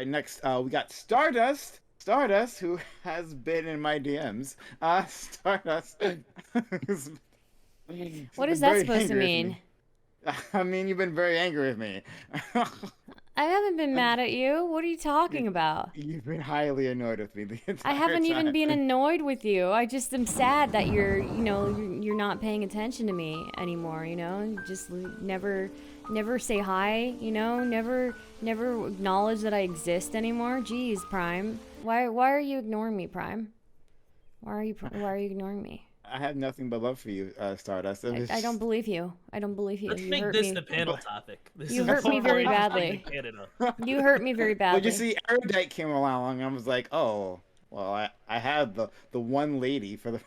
right, next, we got Stardust. Stardust, who has been in my DMs. Stardust, who's What is been that very supposed to angry with mean? me. I mean, you've been very angry with me. I haven't been mad at you. What are you talking about? You've been highly annoyed with me the I entire haven't even time. been annoyed with you. I just am sad that you're not paying attention to me anymore, Just never say hi, never acknowledge that I exist anymore. Jeez, Prime. Why are you ignoring me, Prime? Why are you ignoring me? I have nothing but love for you, Stardust. It I don't was... believe you. I don't believe you. Let's You make hurt this the me. panel topic. This You is hurt me far more very interesting than badly. Canada. You hurt me very Well, you badly. see, Erudite came along, and I was like, oh, well, I had the one lady for the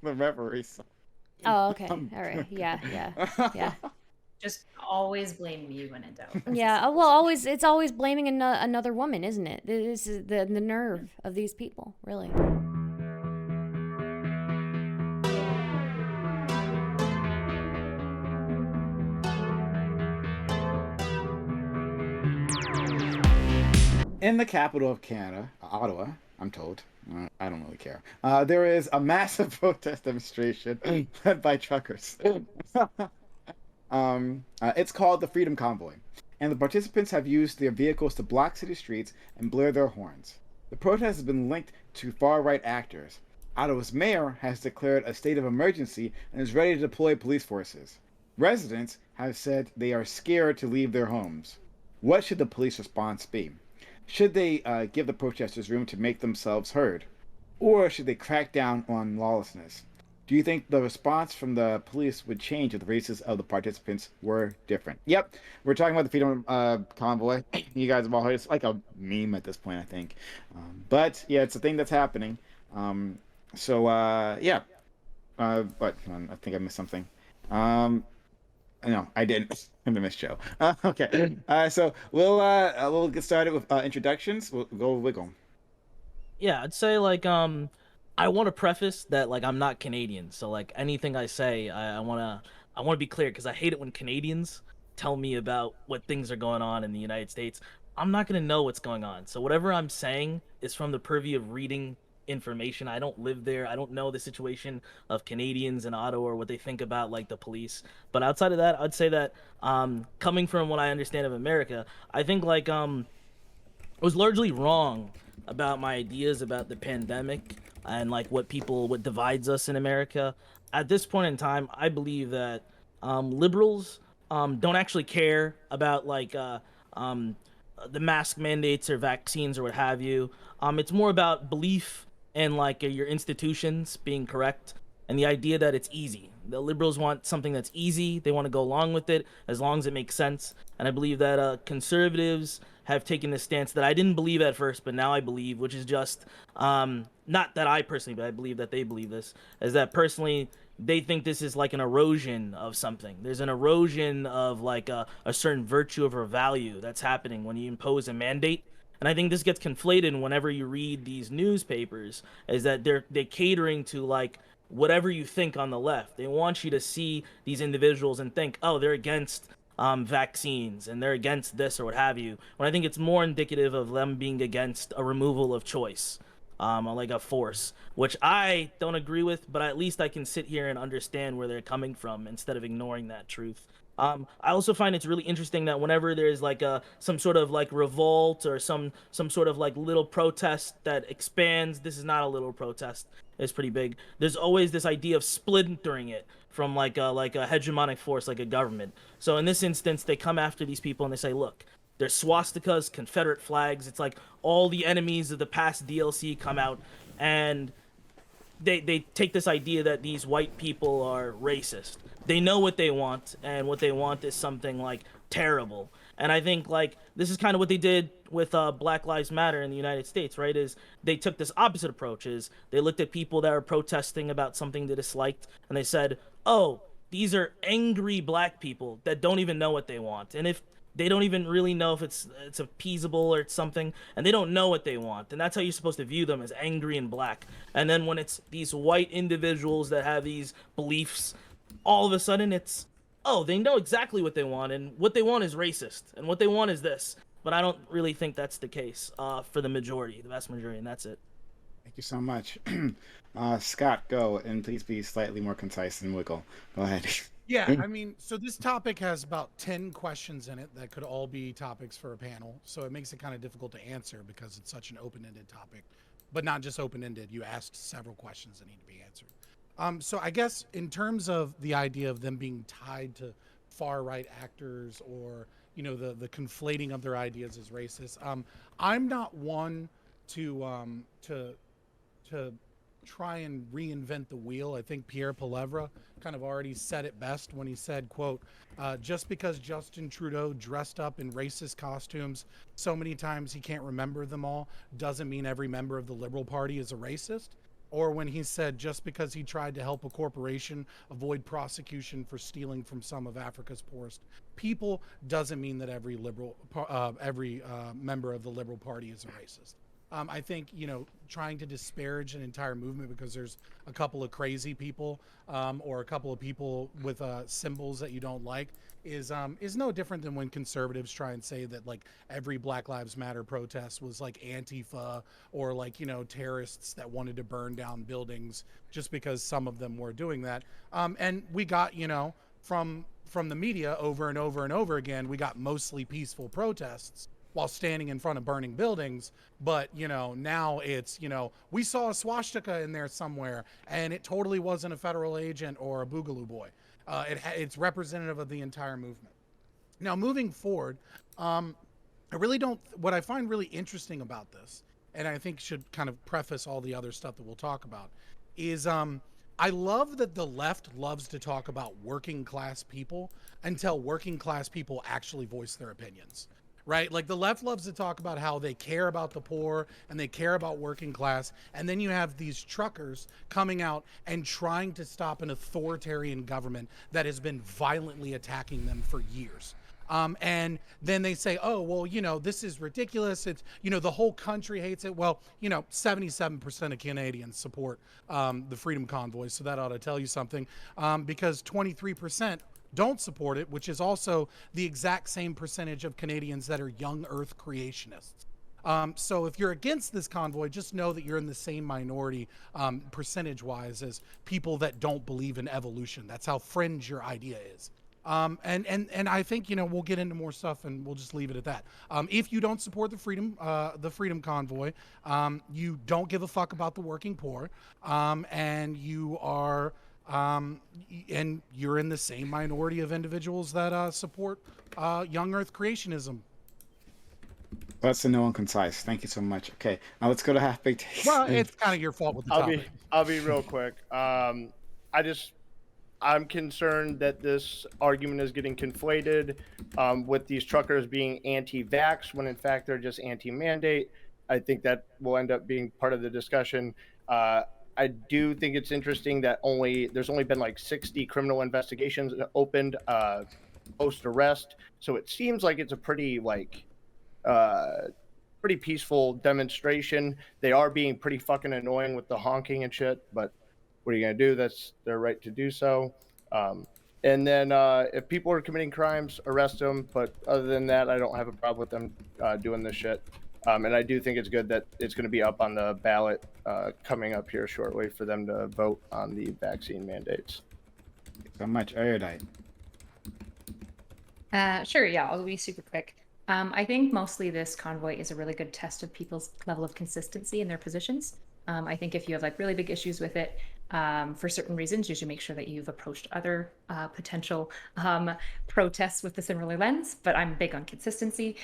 the referee. So Oh, okay. I'm All right. good. Yeah. Just always blame me when in doubt. Yeah, well, always it's always blaming another woman, isn't it? This is the nerve of these people, really. In the capital of Canada, Ottawa, I'm told. I don't really care. There is a massive protest demonstration led by truckers. It's called the Freedom Convoy, and the participants have used their vehicles to block city streets and blare their horns. The protest has been linked to far-right actors. Ottawa's mayor has declared a state of emergency and is ready to deploy police forces. Residents have said they are scared to leave their homes. What should the police response be? Should they give the protesters room to make themselves heard? Or should they crack down on lawlessness? Do you think the response from the police would change if the races of the participants were different? Yep, we're talking about the Freedom Convoy. You guys have all heard. It's like a meme at this point, I think. But yeah, it's a thing that's happening. Yeah. But I think I missed something. No, I didn't. I'm the missed show. Okay. So we'll get started with introductions. We'll go wiggle. Yeah, I'd say I want to preface that I'm not Canadian, so anything I say, I want to be clear because I hate it when Canadians tell me about what things are going on in the United States. I'm not gonna know what's going on, so whatever I'm saying is from the purview of reading information. I don't live there. I don't know the situation of Canadians in Ottawa or what they think about the police. But outside of that, I'd say that coming from what I understand of America, I think I was largely wrong about my ideas about the pandemic and what divides us in America. At this point in time, I believe that liberals don't actually care about the mask mandates or vaccines or what have you. It's more about belief and your institutions being correct and the idea that it's easy. The liberals want something that's easy. They want to go along with it as long as it makes sense. And I believe that conservatives have taken this stance that I didn't believe at first, but now I believe, which is just not that I personally, but I believe that they believe this, is that personally they think this is like an erosion of something. There's an erosion of a certain virtue of or value that's happening when you impose a mandate. And I think this gets conflated whenever you read these newspapers, is that they're catering to whatever you think on the left. They want you to see these individuals and think, oh, they're against vaccines and they're against this or what have you. When I think it's more indicative of them being against a removal of choice, like a force, which I don't agree with, but at least I can sit here and understand where they're coming from instead of ignoring that truth. I also find it's really interesting that whenever there's some sort of revolt or some sort of little protest that expands, this is not a little protest. It's pretty big. There's always this idea of splintering it from a hegemonic force like a government. So in this instance, they come after these people and they say, look, there's swastikas, Confederate flags. It's like all the enemies of the past DLC come out and they take this idea that these white people are racist. They know what they want, and what they want is something terrible. And I think this is kind of what they did with Black Lives Matter in the United States, right? Is they took this opposite approach. Is they looked at people that were protesting about something they disliked, and they said, "Oh, these are angry black people that don't even know what they want." And if they don't even really know if it's appeasable or it's something, and they don't know what they want, and that's how you're supposed to view them, as angry and black. And then when it's these white individuals that have these beliefs, all of a sudden it's, oh, they know exactly what they want, and what they want is racist, and what they want is this. but I don't really think that's the case for the vast majority, and that's it. Thank you so much. Scott, go, and please be slightly more concise than Wiggle. Go ahead. Yeah, I mean, so this topic has about 10 questions in it that could all be topics for a panel. So it makes it kind of difficult to answer because it's such an open-ended topic, but not just open-ended. You asked several questions that need to be answered. So I guess in terms of the idea of them being tied to far-right actors or, you know, the conflating of their ideas as racist, I'm not one to try and reinvent the wheel. I think Pierre Pelevra kind of already said it best when he said, quote, just because Justin Trudeau dressed up in racist costumes so many times he can't remember them all doesn't mean every member of the Liberal Party is a racist. Or when he said just because he tried to help a corporation avoid prosecution for stealing from some of Africa's poorest people doesn't mean that every member of the Liberal Party is a racist. I think, you know, trying to disparage an entire movement because there's a couple of crazy people or a couple of people with symbols that you don't like is no different than when conservatives try and say that like every Black Lives Matter protest was like Antifa or like, you know, terrorists that wanted to burn down buildings just because some of them were doing that. And we got, you know, from the media over and over and over again, we got mostly peaceful protests while standing in front of burning buildings. But, you know, now it's, you know, we saw a swastika in there somewhere and it totally wasn't a federal agent or a Boogaloo Boy. It's representative of the entire movement. Now, moving forward, what I find really interesting about this, and I think should kind of preface all the other stuff that we'll talk about, is I love that the left loves to talk about working class people until working class people actually voice their opinions. Right? Like the left loves to talk about how they care about the poor and they care about working class. And then you have these truckers coming out and trying to stop an authoritarian government that has been violently attacking them for years. And then they say, oh, well, you know, this is ridiculous. It's, you know, the whole country hates it. Well, you know, 77% of Canadians support the Freedom Convoy. So that ought to tell you something because 23% don't support it, which is also the exact same percentage of Canadians that are young Earth creationists. So if you're against this convoy, just know that you're in the same minority percentage-wise as people that don't believe in evolution. That's how fringe your idea is. And I think, you know, we'll get into more stuff and we'll just leave it at that. If you don't support the Freedom Convoy, you don't give a fuck about the working poor, and you are and you're in the same minority of individuals that support young Earth creationism. That's the no and concise. Thank you so much. Okay, now let's go to Half Baked Taste. Well, it's kind of your fault with the topic. I'll be real quick. I'm concerned that this argument is getting conflated with these truckers being anti-vax when in fact they're just anti-mandate. I think that will end up being part of the discussion. I do think it's interesting that there's only been like 60 criminal investigations opened post arrest. So it seems like it's a pretty peaceful demonstration. They are being pretty fucking annoying with the honking and shit, but what are you gonna do? That's their right to do so. And then if people are committing crimes, arrest them. But other than that, I don't have a problem with them doing this shit. And I do think it's good that it's going to be up on the ballot coming up here shortly for them to vote on the vaccine mandates. So much erudite. Sure, yeah, I'll be super quick. I think mostly this convoy is a really good test of people's level of consistency in their positions. I think if you have like really big issues with it, for certain reasons, you should make sure that you've approached other potential protests with a similar lens, but I'm big on consistency.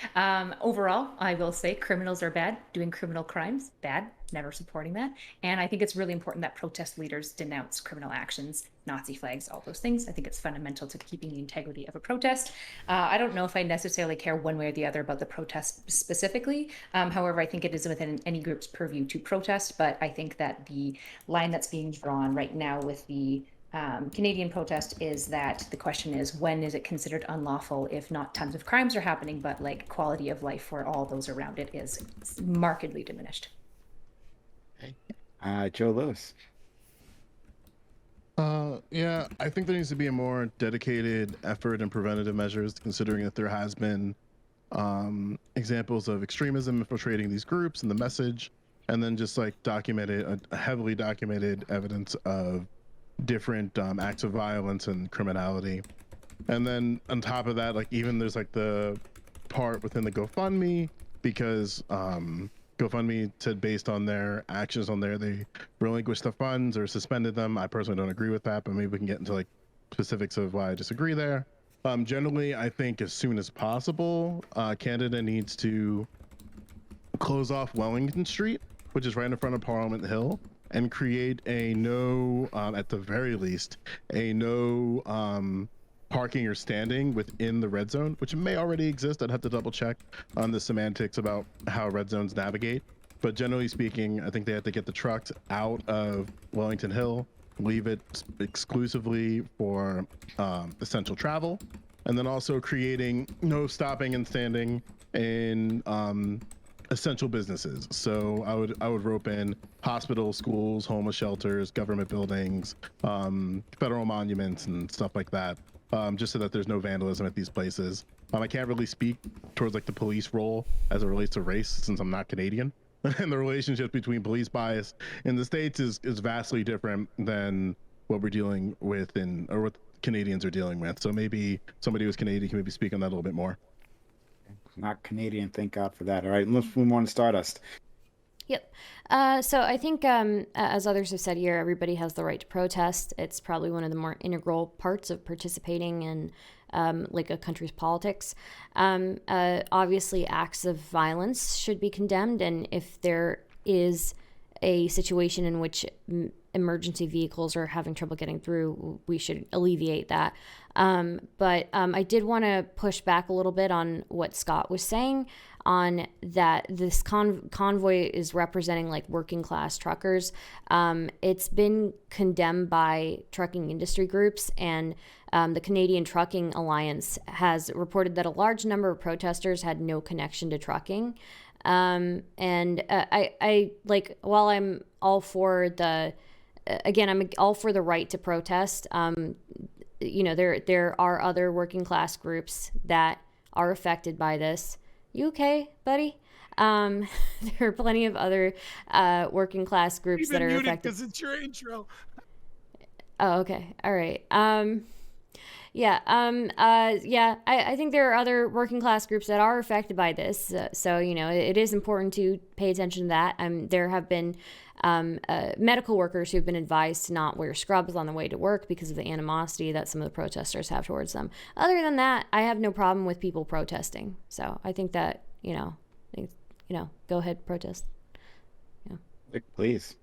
Overall, I will say criminals are bad, doing criminal crimes, bad, never supporting that. And I think it's really important that protest leaders denounce criminal actions, Nazi flags, all those things. I think it's fundamental to keeping the integrity of a protest. I don't know if I necessarily care one way or the other about the protest specifically. However, I think it is within any group's purview to protest, but I think that the line that's being drawn right now with the Canadian protest is that the question is, when is it considered unlawful if not tons of crimes are happening, but like quality of life for all those around it is markedly diminished. Joe Lewis. Yeah, I think there needs to be a more dedicated effort in preventative measures, considering that there has been examples of extremism infiltrating these groups and the message, and then just like documented, a heavily documented evidence of different acts of violence and criminality. And then on top of that, like even there's like the part within the GoFundMe, because GoFundMe said based on their actions on there, they relinquished the funds or suspended them. I personally don't agree with that, but maybe we can get into like specifics of why I disagree there. Generally, I think as soon as possible, Canada needs to close off Wellington Street, which is right in front of Parliament Hill, and create a no, at the very least, a no parking or standing within the red zone, which may already exist. I'd have to double check on the semantics about how red zones navigate. But generally speaking, I think they have to get the trucks out of Wellington Hill, leave it exclusively for essential travel, and then also creating no stopping and standing in essential businesses. So I would rope in hospitals, schools, homeless shelters, government buildings, federal monuments, and stuff like that. Just so that there's no vandalism at these places. I can't really speak towards like the police role as it relates to race, since I'm not Canadian. And the relationship between police bias in the States is vastly different than what we're dealing with or what Canadians are dealing with. So maybe somebody who's Canadian can maybe speak on that a little bit more. Not Canadian, thank God for that. All right, let's move on to Stardust. Yep. So I think, as others have said here, everybody has the right to protest. It's probably one of the more integral parts of participating in like a country's politics. Obviously, acts of violence should be condemned, and if there is a situation in which emergency vehicles are having trouble getting through, we should alleviate that. But I did want to push back a little bit on what Scott was saying, on that this convoy is representing like working class truckers. It's been condemned by trucking industry groups, and the Canadian Trucking Alliance has reported that a large number of protesters had no connection to trucking. And I like, while I'm all for the I'm all for the right to protest, you know, there are other working class groups that are affected by this. You okay, buddy? There are plenty of other working class groups that are affected. Because it's your intro. Oh, okay. All right. I think there are other working class groups that are affected by this. So, you know, it is important to pay attention to that. There have been medical workers who've been advised to not wear scrubs on the way to work because of the animosity that some of the protesters have towards them. Other than that, I have no problem with people protesting. So I think that, go ahead, protest. Yeah. Please.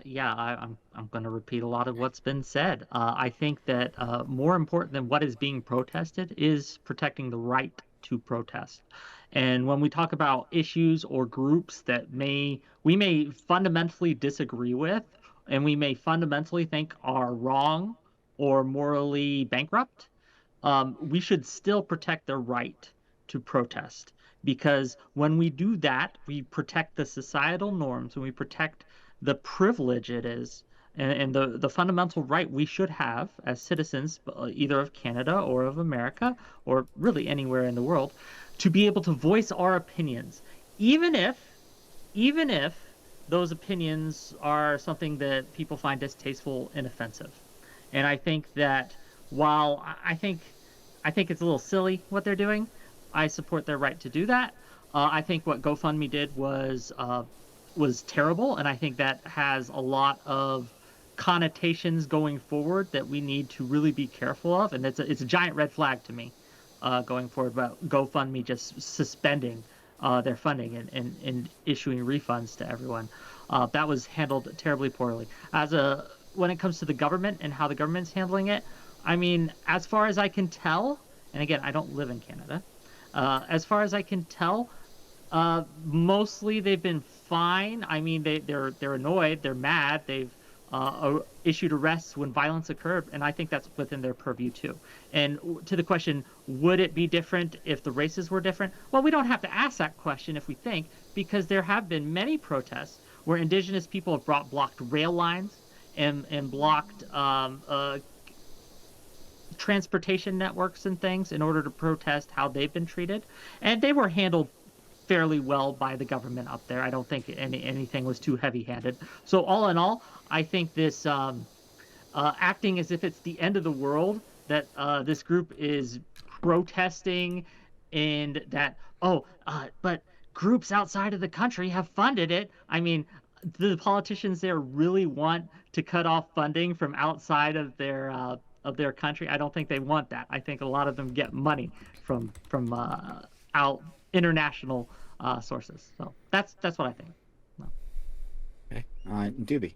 Yeah, I'm going to repeat a lot of what's been said. I think that more important than what is being protested is protecting the right to protest. And when we talk about issues or groups that we may fundamentally disagree with, and we may fundamentally think are wrong or morally bankrupt, we should still protect their right to protest. Because when we do that, we protect the societal norms, and we protect the privilege it is, and the fundamental right we should have as citizens, either of Canada or of America, or really anywhere in the world, to be able to voice our opinions, even if those opinions are something that people find distasteful and offensive. And I think that while I think it's a little silly what they're doing, I support their right to do that. I think what GoFundMe did was terrible, and I think that has a lot of connotations going forward that we need to really be careful of, and it's a giant red flag to me going forward about GoFundMe just suspending their funding and issuing refunds to everyone. That was handled terribly poorly. When it comes to the government and how the government's handling it, I mean, as far as I can tell, and again, I don't live in Canada, as far as I can tell, mostly they've been fine. I mean, they're annoyed, they're mad, they've issued arrests when violence occurred, and I think that's within their purview too. And to the question, would it be different if the races were different? Well, we don't have to ask that question if we think, because there have been many protests where Indigenous people have blocked rail lines and blocked transportation networks and things in order to protest how they've been treated, and they were handled fairly well by the government up there. I don't think anything was too heavy-handed. So all in all, I think this acting as if it's the end of the world, that this group is protesting, and that but groups outside of the country have funded it. I mean, the politicians there really want to cut off funding from outside of their country. I don't think they want that. I think a lot of them get money from out international sources. So that's what I think. Okay. Doobie.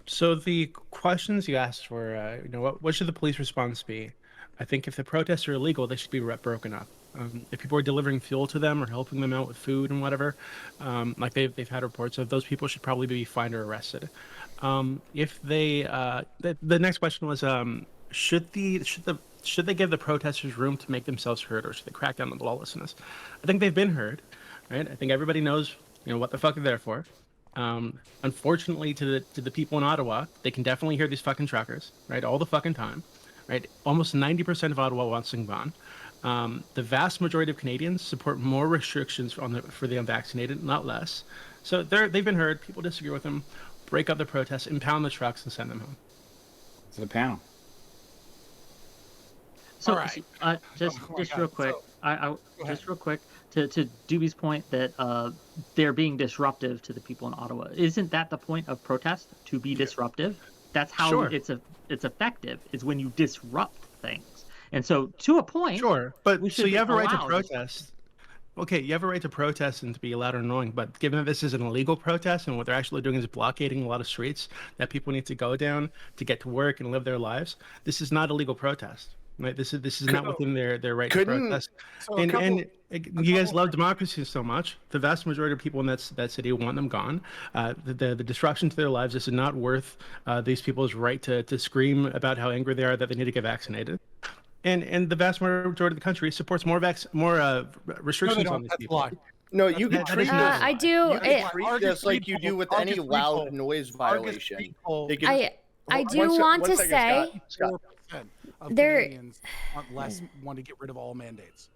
So the questions you asked were, what should the police response be? I think if the protests are illegal, they should be broken up. If people are delivering fuel to them or helping them out with food and whatever, like they've had reports of, those people should probably be fined or arrested. If they, the next question was, should they give the protesters room to make themselves heard, or should they crack down on the lawlessness? I think they've been heard, right? I think everybody knows, what the fuck they're there for. Unfortunately, to the people in Ottawa, they can definitely hear these fucking truckers, right, all the fucking time, right? Almost 90% of Ottawa wants them gone. The vast majority of Canadians support more restrictions for the unvaccinated, not less. So they've been heard. People disagree with them. Break up the protests, impound the trucks, and send them home. To the panel. So, All right. just God. real quick, So, just real quick, to Doobie's point that they're being disruptive to the people in Ottawa. Isn't that the point of protest? To be disruptive? That's how Sure. it's effective, is when you disrupt things. And so, to a point, Sure, but we so should you have a right to allow protest. Okay, you have a right to protest and to be loud or annoying, but given that this is an illegal protest and what they're actually doing is blockading a lot of streets that people need to go down to get to work and live their lives, this is not a legal protest. Right? This is not within their right to protest. So And you guys love democracy so much. The vast majority of people in that city want them gone. The disruption to their lives is not worth these people's right to scream about how angry they are that they need to get vaccinated. And the vast majority of the country supports more restrictions on these people. No, you can treat this. I do. You can treat this like you do with any loud noise violation. I do want to say of there. Canadians want to get rid of all mandates.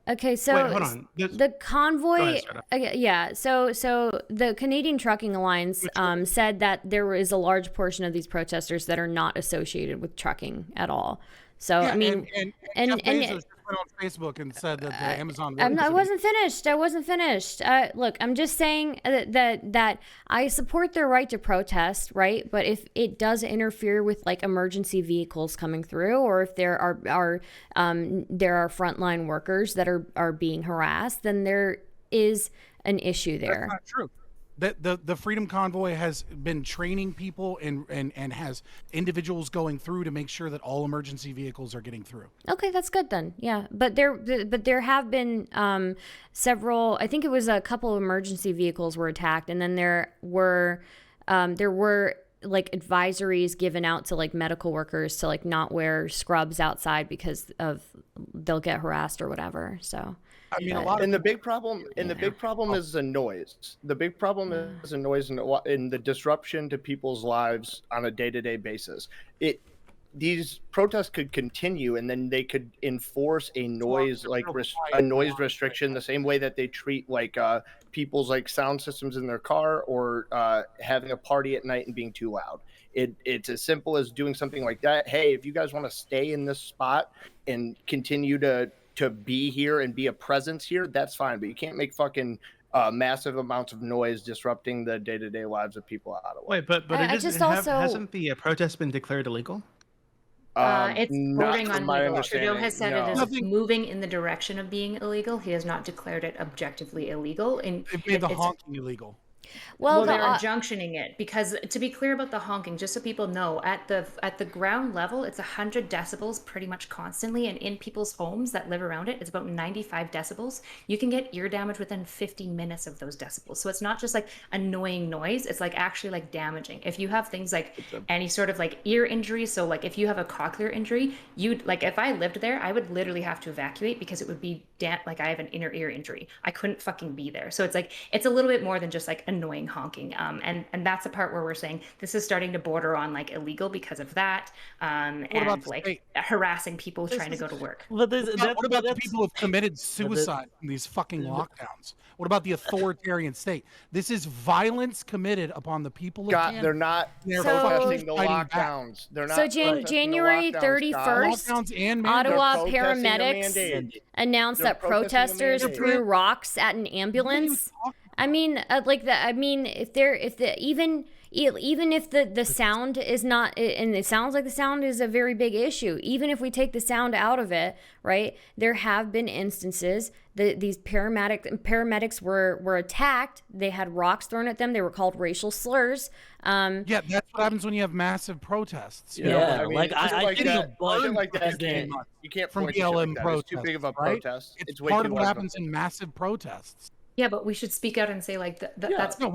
Okay, so Wait, hold on. the convoy, Go ahead, Sarah. yeah. So the Canadian Trucking Alliance said that there is a large portion of these protesters that are not associated with trucking at all. So Yeah, I mean, and Jeff Bezos just went on Facebook and said that the Amazon. I wasn't finished. Look, I'm just saying that I support their right to protest, right? But if it does interfere with like emergency vehicles coming through, or if there are frontline workers that are being harassed, then there is an issue there. That's not true. The Freedom Convoy has been training people and has individuals going through to make sure that all emergency vehicles are getting through. Okay, that's good then. Yeah, but there have been several. I think it was a couple of emergency vehicles were attacked, and then there were like advisories given out to like medical workers to like not wear scrubs outside because they'll get harassed or whatever. So. I mean, The big problem is the noise. The big problem is the noise and the disruption to people's lives on a day-to-day basis. These protests could continue, and then they could enforce a noise restriction the same way that they treat like people's like sound systems in their car or having a party at night and being too loud. It's as simple as doing something like that. Hey, if you guys want to stay in this spot and continue to be here and be a presence here, that's fine. But you can't make fucking massive amounts of noise disrupting the day-to-day lives of people out of Ottawa. Wait, but hasn't the protest been declared illegal? It's Not bordering from on my legal. understanding, Trudeau has said no. it is moving in the direction of being illegal. He has not declared it objectively illegal. And they've made the honking illegal. Well, they're injunctioning it because, to be clear about the honking, just so people know, at the ground level, it's 100 decibels pretty much constantly, and in people's homes that live around it, it's about 95 decibels. You can get ear damage within 15 minutes of those decibels. So it's not just like annoying noise; it's like actually like damaging. If you have things like any sort of like ear injury, so like if you have a cochlear injury, you'd like if I lived there, I would literally have to evacuate because it would be like I have an inner ear injury. I couldn't fucking be there. So it's like it's a little bit more than just like annoying honking. And that's the part where we're saying this is starting to border on like illegal because of that, and like harassing people trying to go to work. But what about the people who have committed suicide in these fucking lockdowns? What about the authoritarian state? This is violence committed upon the people of Canada. They're not protesting the lockdowns. They're not. So January 31st, Ottawa paramedics announced that protesters threw rocks at an ambulance. I mean, even if the sound is not, and it sounds like the sound is a very big issue, even if we take the sound out of it, right, there have been instances that these paramedics were attacked. They had rocks thrown at them. They were called racial slurs. Yeah, that's what happens when you have massive protests. Yeah, I mean, you can't from BLM protests. It's too big of a right? protest. It's part of what happens in massive protests. Yeah, but we should speak out and say like that's not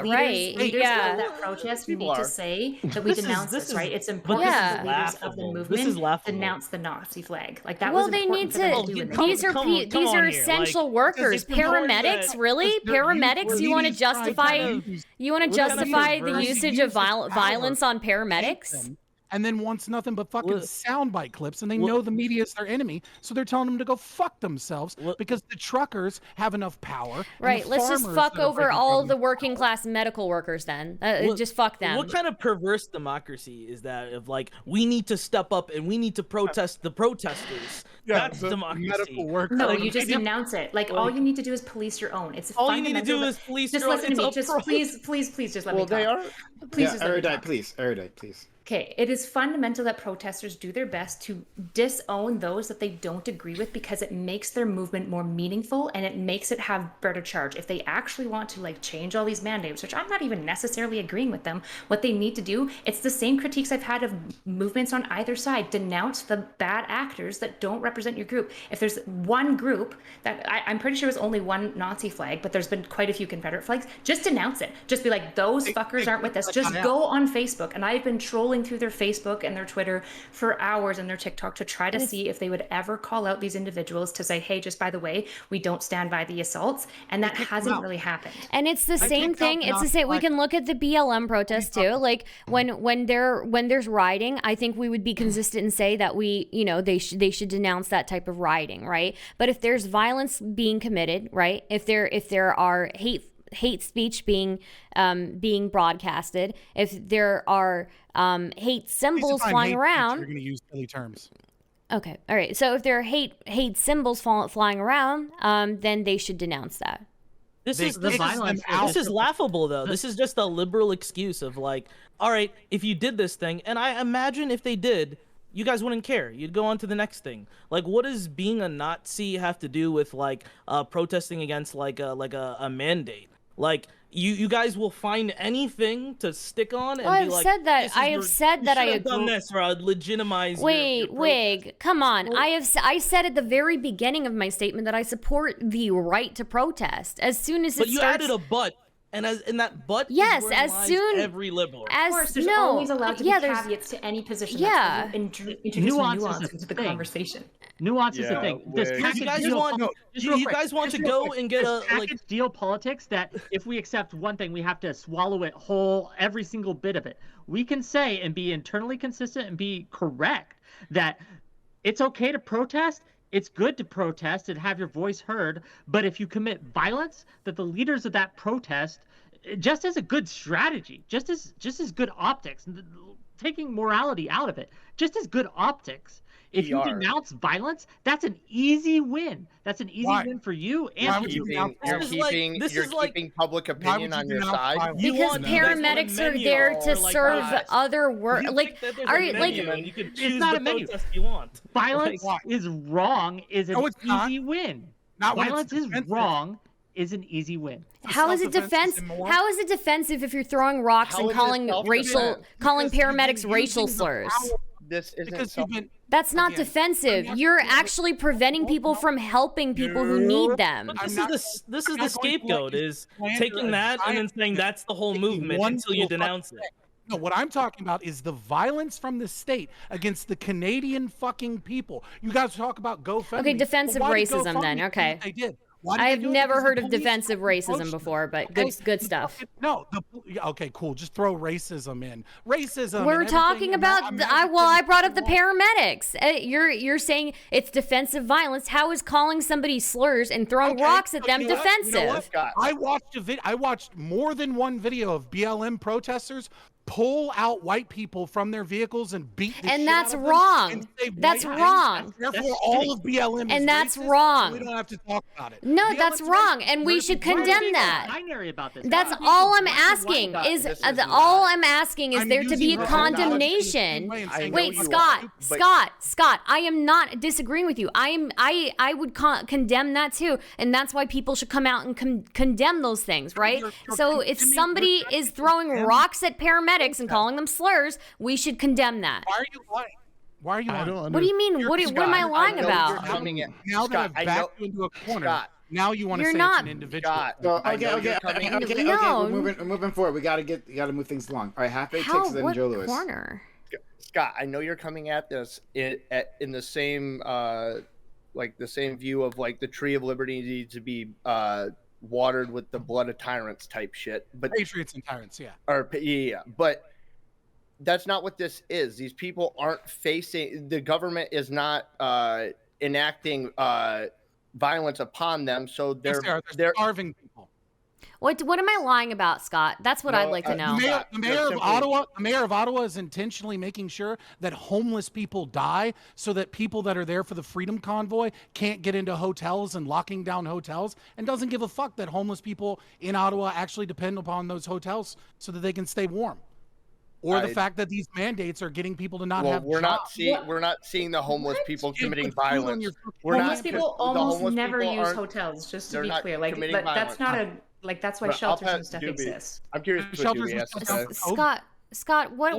right. Yeah, that protest. We need to say that we denounce this, right? It's important that the leaders of the movement denounce the Nazi flag. Like that. Well, they need to. These are essential workers. Paramedics, really? Paramedics? You want to justify? You want to justify the usage of violence on paramedics? And then wants nothing but fucking soundbite clips, and they know the media is their enemy, so they're telling them to go fuck themselves because the truckers have enough power. Right, let's just fuck over all the working class medical workers then. Just fuck them. What kind of perverse democracy is that of like, we need to step up and we need to protest the protesters? Yeah, that's democracy. Medical work. No, you just announce it. Like all you need to do is police your own. It's all you need to do is police your own. Just listen to me. Just please just let me talk. Well, they are. Please just let me talk. Erudite, please. Okay, it is fundamental that protesters do their best to disown those that they don't agree with because it makes their movement more meaningful and it makes it have better charge. If they actually want to like change all these mandates, which I'm not even necessarily agreeing with them, what they need to do, it's the same critiques I've had of movements on either side. Denounce the bad actors that don't represent your group. If there's one group that I'm pretty sure it was only one Nazi flag, but there's been quite a few Confederate flags, just denounce it. Just be like, those fuckers aren't with us. Just go on Facebook. And I've been trolling through their Facebook and their Twitter for hours and their TikTok to try to see if they would ever call out these individuals to say, hey, just by the way, we don't stand by the assaults. And that hasn't really happened. And it's the same thing. It's the same. We can look at the BLM protests too. Like when there's rioting, I think we would be consistent and say that they should denounce that type of rioting, right? But if there's violence being committed, right? If there are hate speech being broadcasted, if there are hate symbols flying around, you're going to use silly terms. Okay, all right. So if there are hate symbols flying around, then they should denounce that. This is laughable though. This is just a liberal excuse of like, all right, if you did this thing, and I imagine if they did, you guys wouldn't care. You'd go on to the next thing. Like, what does being a Nazi have to do with like protesting against like a mandate? Like, you guys will find anything to stick on and be like, I have said that I agree. Done this or legitimize. Wait, Wig, come on. Well, I said at the very beginning of my statement that I support the right to protest. As soon as but you added a but. And that but every liberal. Of course, there's always allowed to be caveats to any position. Yeah. Introduce nuance into the conversation. Nuance is the thing. You guys want to go and get a package deal politics that if we accept one thing, we have to swallow it whole, every single bit of it. We can say and be internally consistent and be correct that it's okay to protest. It's good to protest and have your voice heard, but if you commit violence, that the leaders of that protest, just as a good strategy, just as good optics, taking morality out of it, just as good optics. If you denounce violence, that's an easy win. That's an easy win for you and for you. You're keeping public opinion on your side. Because paramedics are there to serve other work. Like, you can choose the protest you want. Violence is wrong is an easy win. Violence is wrong is an easy win. How is it defensive? How is it defensive if you're throwing rocks and calling paramedics racial slurs? This isn't That's not defensive. You're actually preventing people from helping people who need them. But this is the scapegoat, is taking that and then saying that's the whole movement until you denounce it. No, what I'm talking about is the violence from the state against the Canadian fucking people. You guys talk about GoFundMe. Okay, defensive racism then. Okay. They did. Why did I they have do it? never Because the heard of police defensive fucking racism approached them. before, but Okay? good stuff. No, okay, cool. Just throw racism in. Racism. We're and talking everything, about. I brought up the fucking paramedics. You're saying it's defensive violence. How is calling somebody slurs and throwing Okay, rocks at so them you know what? defensive? You know what? I watched more than one video of BLM protesters pull out white people from their vehicles and beat the And shit that's out of them wrong. and say That's white wrong. things. Therefore, all of BLM is And that's racist, wrong. We don't have to talk about it. No, BLM that's 's wrong, racist. and we We're should being condemn that. Binary about this. That's Guys. all I'm Black and white asking. guys. Is This is all not- I'm asking is I'm there to be using a her analogy the same condemnation. way and I saying know Wait, you Scott, are, but- Scott, I am not disagreeing with you. I would condemn that too, and that's why people should come out and condemn those things, right? You're So if condemning- somebody you're is throwing condemning rocks at paramedics and calling them slurs, we should condemn that. Why are you lying? Why are you I lying? don't What do you mean? You're What am I Scott, lying I know about? you're coming in. Now Scott, that I've I backed know- you into a corner, Scott, now you want to You're say not- it's an individual. Scott, So, I know you're coming. No. we're moving forward. We gotta move things along. All right, half eight How? takes it in What Joe Lewis. corner? Scott, I know you're coming at this in the same like the same view of like the tree of liberty needs to be watered with the blood of tyrants type shit. But Patriots and tyrants, yeah. but that's not what this is. These people aren't facing. The government is not enacting violence upon them. So Yes, they're starving people. What am I lying about, Scott? That's what No, I'd like to know. The mayor of Ottawa is intentionally making sure that homeless people die so that people that are there for the Freedom Convoy can't get into hotels and locking down hotels, and doesn't give a fuck that homeless people in Ottawa actually depend upon those hotels so that they can stay warm. Or the fact that these mandates are getting people to not have we're jobs. we're not seeing the homeless people Yeah, committing but food on violence. your- We're Homeless not. people the almost homeless never people use aren't- hotels, just to they're be not clear. Like, committing but that's violence. not like that's why But I'll shelters and pass stuff Doobie. exist. I'm curious what Shelters Doobie and has to stuff. say. Scott, what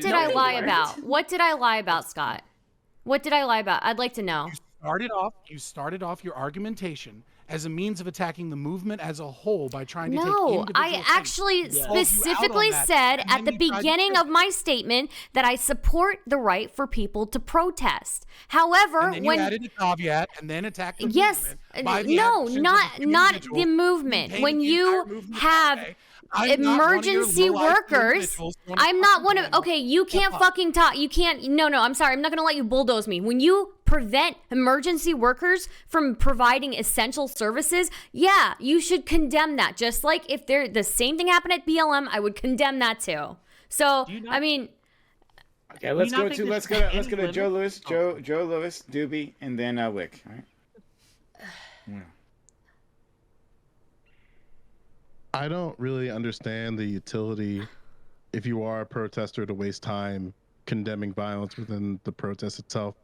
did I lie about? What did I lie about, Scott? What did I lie about? I'd like to know. You started off your argumentation as a means of attacking the movement as a whole by trying to take No, individual I things. actually Called you out on specifically that, said and at then the you tried to beginning fix of my statement that I support the right for people to protest. However, And then when you added a caveat and then attacked the yes, movement by the no, actions of not the the individual movement. who When painted the you entire movement have that way. I'm not one of your emergency low IQ workers, individuals who wanna I'm not fucking one of. blame Okay, you can't up. fucking talk. You can't. No, I'm sorry. I'm not gonna let you bulldoze me. When you prevent emergency workers from providing essential services, yeah, you should condemn that. Just like if the same thing happened at BLM, I would condemn that too. So I mean, Okay, let's not go think to there's Joe any Lewis, Joe Lewis, Doobie, and then Wick. All right. Yeah. I don't really understand the utility, if you are a protester, to waste time condemning violence within the protest itself.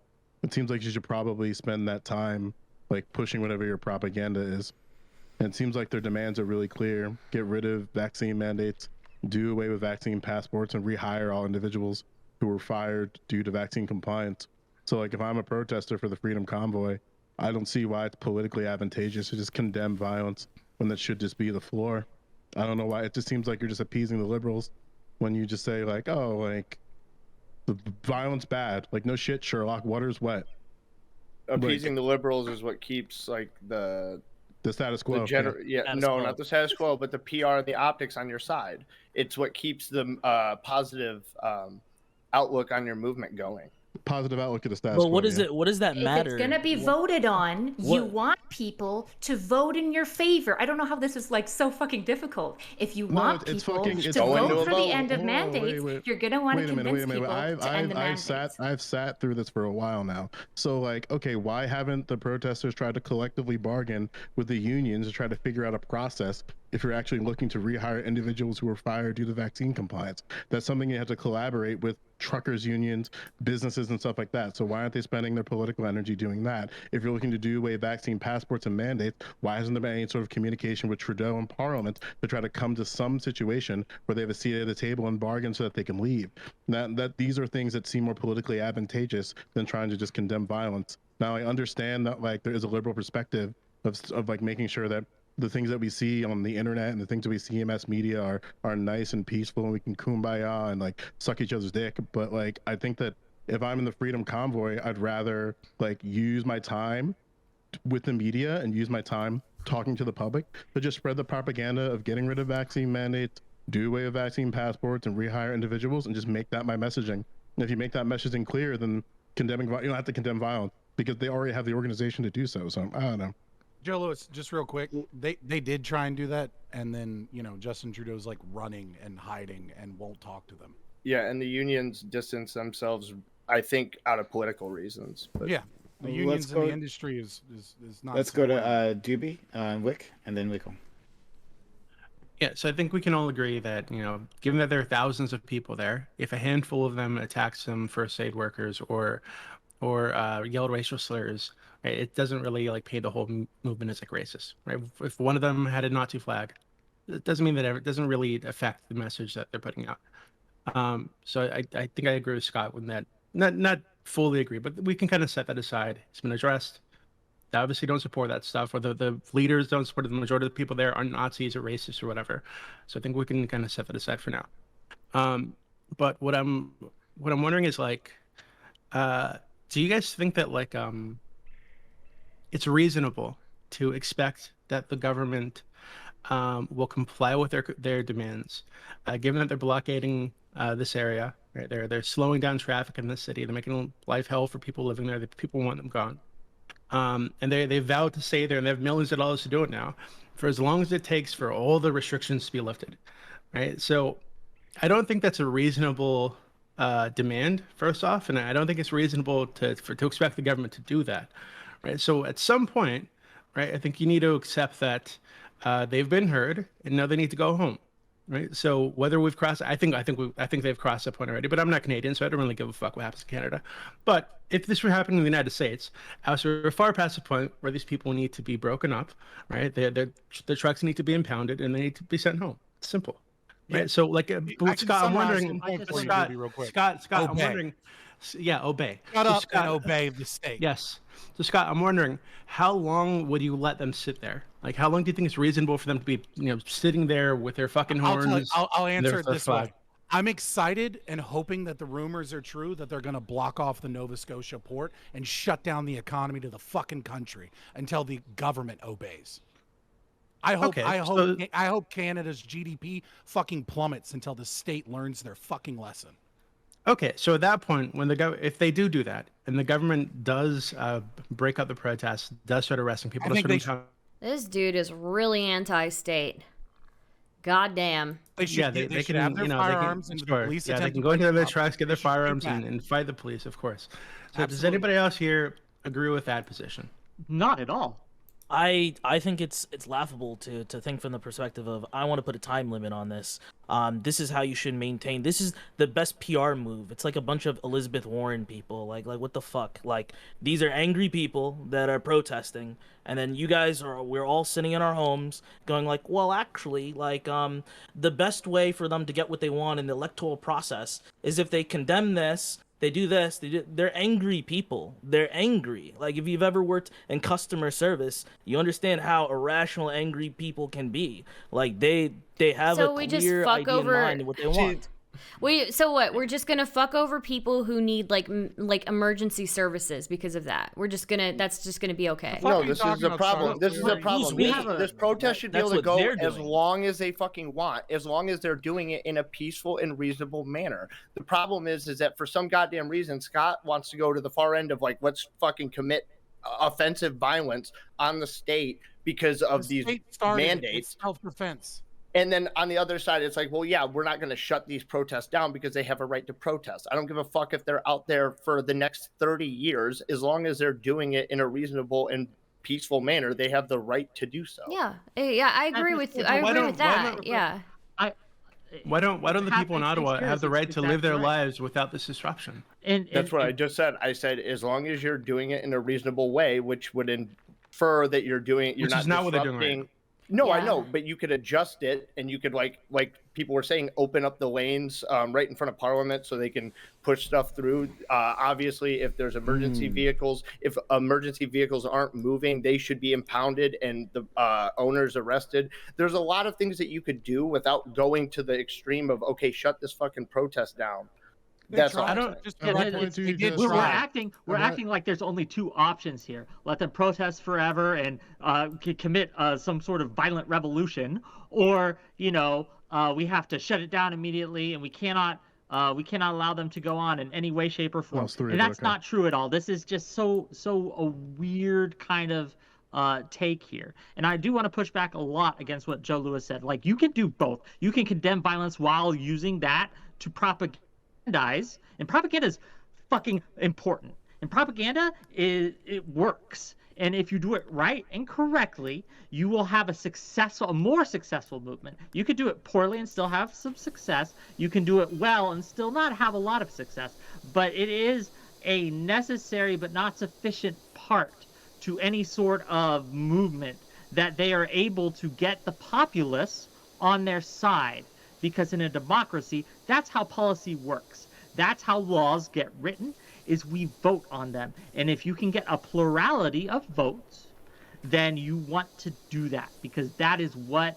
It seems like you should probably spend that time like pushing whatever your propaganda is. And it seems like their demands are really clear. Get rid of vaccine mandates, do away with vaccine passports, and rehire all individuals who were fired due to vaccine compliance. So like if I'm a protester for the Freedom Convoy, I don't see why it's politically advantageous to just condemn violence when that should just be the floor. I don't know why. It just seems like you're just appeasing the liberals when you just say like, oh, like the violence bad. Like no shit, Sherlock, water's wet. Appeasing the liberals is what keeps like the status quo. status quo. Not the status quo, but the PR and the optics on your side. It's what keeps the positive outlook on your movement going. Positive outlook at the status But quo. what is yeah. it? What does that If matter? it's gonna be voted on, you What- want people to vote in your favor. I don't know how this is like so fucking difficult. If you No, want it's people fucking- it's to going to vote a for the vote. end of Oh, mandates, wait. you're gonna want to Wait a minute, convince people to end the mandates. I've sat through this for a while now. So like, okay, why haven't the protesters tried to collectively bargain with the unions to try to figure out a process if you're actually looking to rehire individuals who were fired due to vaccine compliance? That's something you have to collaborate with truckers unions, businesses, and stuff like that. So why aren't they spending their political energy doing that? If you're looking to do away vaccine passports and mandates, why hasn't there been any sort of communication with Trudeau and Parliament to try to come to some situation where they have a seat at the table and bargain so that they can leave? That these are things that seem more politically advantageous than trying to just condemn violence. Now I understand that like there is a liberal perspective of like making sure that the things that we see on the internet and the things that we see in mass media are nice and peaceful and we can kumbaya and like suck each other's dick. But like, I think that if I'm in the Freedom Convoy, I'd rather like use my time with the media and use my time talking to the public, but just spread the propaganda of getting rid of vaccine mandates, do away with vaccine passports, and rehire individuals, and just make that my messaging. And if you make that messaging clear, then you don't have to condemn violence because they already have the organization to do so. So I don't know. Joe Lewis, just real quick, they did try and do that, and then Justin Trudeau's like running and hiding and won't talk to them. Yeah, and the unions distance themselves, I think, out of political reasons. But... Yeah, the unions in the industry is not. Let's go to Doobie and Wick, and then Wickle. Yeah, so I think we can all agree that, given that there are thousands of people there, if a handful of them attack some first aid workers or yelled racial slurs, right, it doesn't really paint the whole movement as racist, right? If one of them had a Nazi flag, it doesn't mean that it doesn't really affect the message that they're putting out. So I think I agree with Scott with that. Not fully agree, but we can kind of set that aside. It's been addressed. They obviously don't support that stuff, or the leaders don't support it. The majority of the people there aren't Nazis or racists or whatever. So I think we can kind of set that aside for now. But what I'm wondering is do you guys think that it's reasonable to expect that the government will comply with their demands, given that they're blockading this area, right? They're slowing down traffic in this city. They're making life hell for people living there. People want them gone. And they vowed to stay there, and they have millions of dollars to do it now, for as long as it takes for all the restrictions to be lifted, right? So I don't think that's a reasonable demand, first off, and I don't think it's reasonable to expect the government to do that, right? So at some point, right, I think you need to accept that they've been heard, and now they need to go home, right? So whether we've crossed, I think they've crossed that point already. But I'm not Canadian, so I don't really give a fuck what happens in Canada. But if this were happening in the United States, we're far past the point where these people need to be broken up, right? Their trucks need to be impounded, and they need to be sent home. It's simple. Right. Yeah. So Scott, I'm wondering, Scott, I'm Obey. wondering, yeah, obey. Shut So up Scott, and obey the state. Yes. So Scott, I'm wondering, how long would you let them sit there? How long do you think it's reasonable for them to be, sitting there with their fucking horns? I'll answer it their this flag? way. I'm excited and hoping that the rumors are true, that they're going to block off the Nova Scotia port and shut down the economy to the fucking country until the government obeys. I hope Canada's GDP fucking plummets until the state learns their fucking lesson. Okay, so at that point, when if they do that, and the government does break up the protests, does start arresting people, This dude is really anti-state. Goddamn. They should have their firearms and the police they can go into their trucks, get their firearms, and fight the police, of course. So does anybody else here agree with that position? Not at all. I think it's laughable to think from the perspective of, I want to put a time limit on this. This is how you should maintain. This is the best PR move. It's like a bunch of Elizabeth Warren people. Like what the fuck? These are angry people that are protesting, and then we're all sitting in our homes going well, actually, the best way for them to get what they want in the electoral process is if they condemn this. They do this. They're angry people. They're angry. If you've ever worked in customer service, you understand how irrational angry people can be. They have a clear idea in mind of what they want. So what? We're just gonna fuck over people who need like emergency services because of that. That's just gonna be okay. No, this is a problem. This is a problem. This protest should be able to go as long as they fucking want, as long as they're doing it in a peaceful and reasonable manner. The problem is that for some goddamn reason, Scott wants to go to the far end of let's fucking commit offensive violence on the state because of these mandates. It's self-defense. And then on the other side, it's well, yeah, we're not going to shut these protests down because they have a right to protest. I don't give a fuck if they're out there for the next 30 years. As long as they're doing it in a reasonable and peaceful manner, they have the right to do so. Yeah, I agree with you. I agree with that. Yeah. Why don't the people in Ottawa have the right to live their lives without this disruption? And that's what I just said. I said as long as you're doing it in a reasonable way, which would infer that you're doing it. Which is not what they're doing right now. No, yeah. I know, but you could adjust it, and you could like people were saying, open up the lanes right in front of Parliament so they can push stuff through. Obviously, if there's emergency vehicles, if emergency vehicles aren't moving, they should be impounded and the owners arrested. There's a lot of things that you could do without going to the extreme of shut this fucking protest down. That's all. tried. I don't. Just Yeah, that that- point, it's- you just- we're try. acting. We're Am I- acting like there's only two options here. Let them protest forever and commit some sort of violent revolution, or we have to shut it down immediately, and we cannot allow them to go on in any way, shape, or form. it's three, And but that's okay. not true at all. This is just so a weird kind of take here. And I do want to push back a lot against what Joe Lewis said. Like, you can do both. You can condemn violence while using that to propagandize, and propaganda is fucking important. And propaganda it works. And if you do it right and correctly, you will have a more successful movement. You could do it poorly and still have some success. You can do it well and still not have a lot of success. But it is a necessary but not sufficient part to any sort of movement that they are able to get the populace on their side. Because in a democracy, that's how policy works. That's how laws get written, is we vote on them. And if you can get a plurality of votes, then you want to do that, because that is what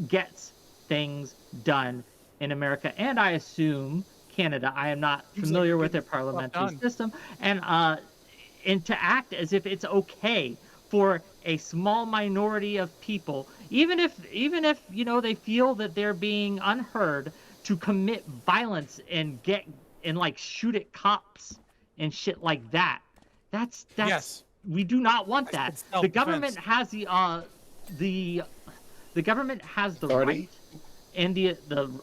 gets things done in America. And I assume Canada. I am not familiar with their parliamentary system. And to act as if it's okay for a small minority of people, even if they feel that they're being unheard, to commit violence and shoot at cops and shit like that. That's Yes. We do not want that. It's The government has the government has the Authority? right and the